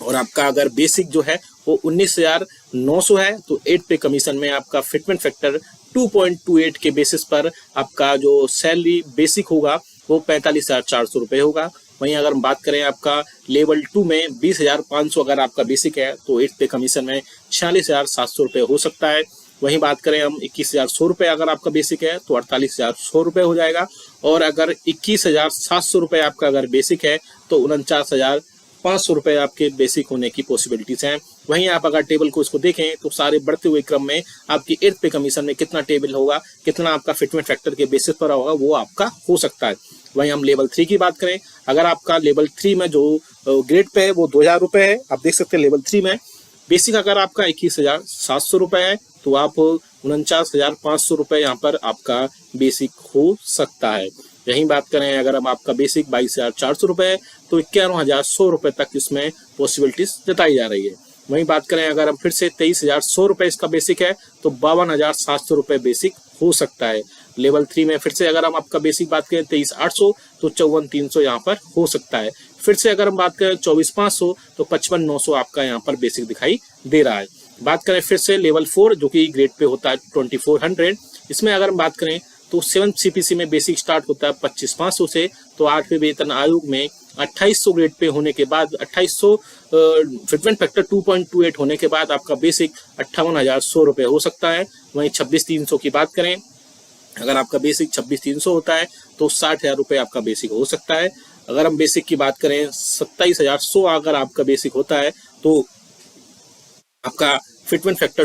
और आपका अगर बेसिक जो है वो 19,900 है तो 8 पे कमीशन में आपका फिटमेंट फैक्टर 2.28 के बेसिस पर आपका जो सैलरी बेसिक होगा वो 45,400 रुपए होगा। वहीं अगर हम बात करें आपका लेवल 2 में 20,500 अगर आपका बेसिक है तो 8 पे कमीशन में 46,700 रुपए हो सकता है। वहीं बात करें हम 21,100 रुपए अगर आपका बेसिक है तो 48,100 रुपए हो जाएगा और अगर 21,700 रुपए आपका अगर बेसिक है तो 49,500 रुपए आपके बेसिक होने की पॉसिबिलिटीज हैं। वहीं आप अगर टेबल को इसको देखें तो सारे बढ़ते हुए क्रम में आपकी 8th पे कमीशन में कितना टेबल होगा, कितना आपका फिटमेंट फैक्टर के बेसिस पर होगा वो आपका हो सकता है। वहीं हम लेवल 3 की बात करें, अगर आपका लेवल 3 में जो ग्रेड पे है वो 2,000 रुपए है। आप देख सकते हैं लेवल 3 में बेसिक अगर आपका 21,700 रुपए है तो आप 49,500 रुपए यहाँ पर आपका बेसिक हो सकता है। यही बात करें अगर हम आपका बेसिक 22,400 रुपए है तो 51,100 रुपए तक इसमें पॉसिबिलिटीज जताई जा रही है। वहीं बात करें अगर हम फिर से 23,100 रुपए इसका बेसिक है तो 52,700 रुपए बेसिक हो सकता है। लेवल 3 में फिर से अगर हम आपका बेसिक बात करें 23,800 तो 54,300 यहाँ पर हो सकता है। फिर से अगर हम बात करें 24,500 तो 55,900 आपका यहाँ पर बेसिक दिखाई दे रहा है। बात करें फिर से लेवल 4 जो कि ग्रेड पे होता है 2400, इसमें अगर हम बात करें तो 7th CPC में बेसिक स्टार्ट होता है 25,500 से, तो 8वें वेतन आयोग में 2800 ग्रेड पे होने के बाद 2800 फिटमेंट फैक्टर 2.28 होने के बाद आपका बेसिक 58,100 रुपए हो सकता है। वहीं 26,300 की बात करें, अगर आपका बेसिक 26,300 होता है तो 60,000 रुपए आपका बेसिक हो सकता है। अगर हम बेसिक की बात करें 27,100 अगर आपका बेसिक होता है तो आपका फिटमेंट फैक्टर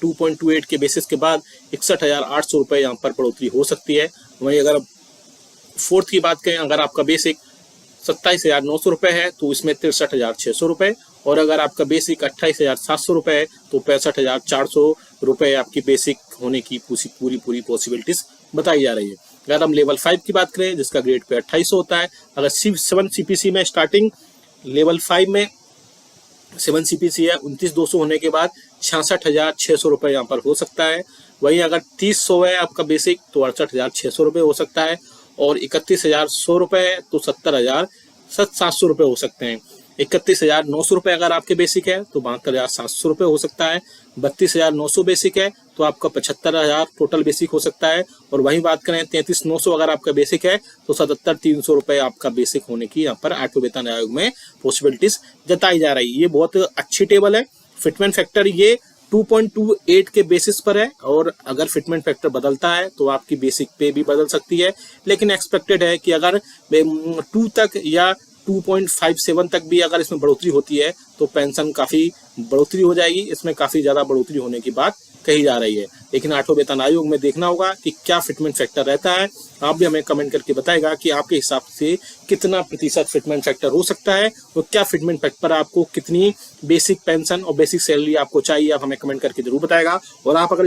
2.28 के बेसिस के बाद 61,800 रुपए यहाँ पर बढ़ोतरी हो सकती है। वहीं अगर 4th की बात करें, अगर आपका बेसिक 27,900 रुपए है तो इसमें 63,600 रुपए, और अगर आपका बेसिक 28,700 रुपए है तो 65,400 रुपए आपकी बेसिक होने की पूरी पॉसिबिलिटीज बताई जा रही है। अगर हम लेवल 5 की बात करें जिसका ग्रेड पे 2800 होता है, अगर 7 CPC में स्टार्टिंग लेवल 5 में 7 CPC है 29,200 होने के बाद 66,600 रुपए यहाँ पर हो सकता है। वहीं अगर 30,100 है आपका बेसिक तो 68,600 रुपए हो सकता है, और 31,100 रुपए है तो 70,700 रुपए हो सकते हैं। 31,900 रुपए अगर आपके बेसिक है तो 72,700 रुपए हो सकता है। 32,900 बेसिक है तो आपका 75,000 टोटल बेसिक हो सकता है। और वहीं बात करें 33,900 अगर आपका बेसिक है तो 77,300 रुपए आपका बेसिक होने की यहाँ पर 8वें वेतन आयोग में पॉसिबिलिटीज जताई जा रही है। ये बहुत अच्छी टेबल है। फिटमेंट फैक्टर ये 2.28 के बेसिस पर है, और अगर फिटमेंट फैक्टर बदलता है तो आपकी बेसिक पे भी बदल सकती है, लेकिन एक्सपेक्टेड है कि अगर 2 तक या 2.57 तक भी अगर इसमें बढ़ोतरी होती है तो पेंशन काफी बढ़ोतरी हो जाएगी। इसमें काफी ज्यादा बढ़ोतरी होने की बात कही जा रही है। लेकिन 8वें वेतन आयोग में देखना होगा कि क्या फिटमेंट फैक्टर रहता है। आप भी हमें कमेंट करके बताएगा कि आपके हिसाब से कितना प्रतिशत फिटमेंट फैक्टर हो सकता है और क्या फिटमेंट फैक्टर पर आपको कितनी बेसिक पेंशन और बेसिक सैलरी आपको चाहिए, आप हमें कमेंट करके जरूर बताएगा। और आप अगर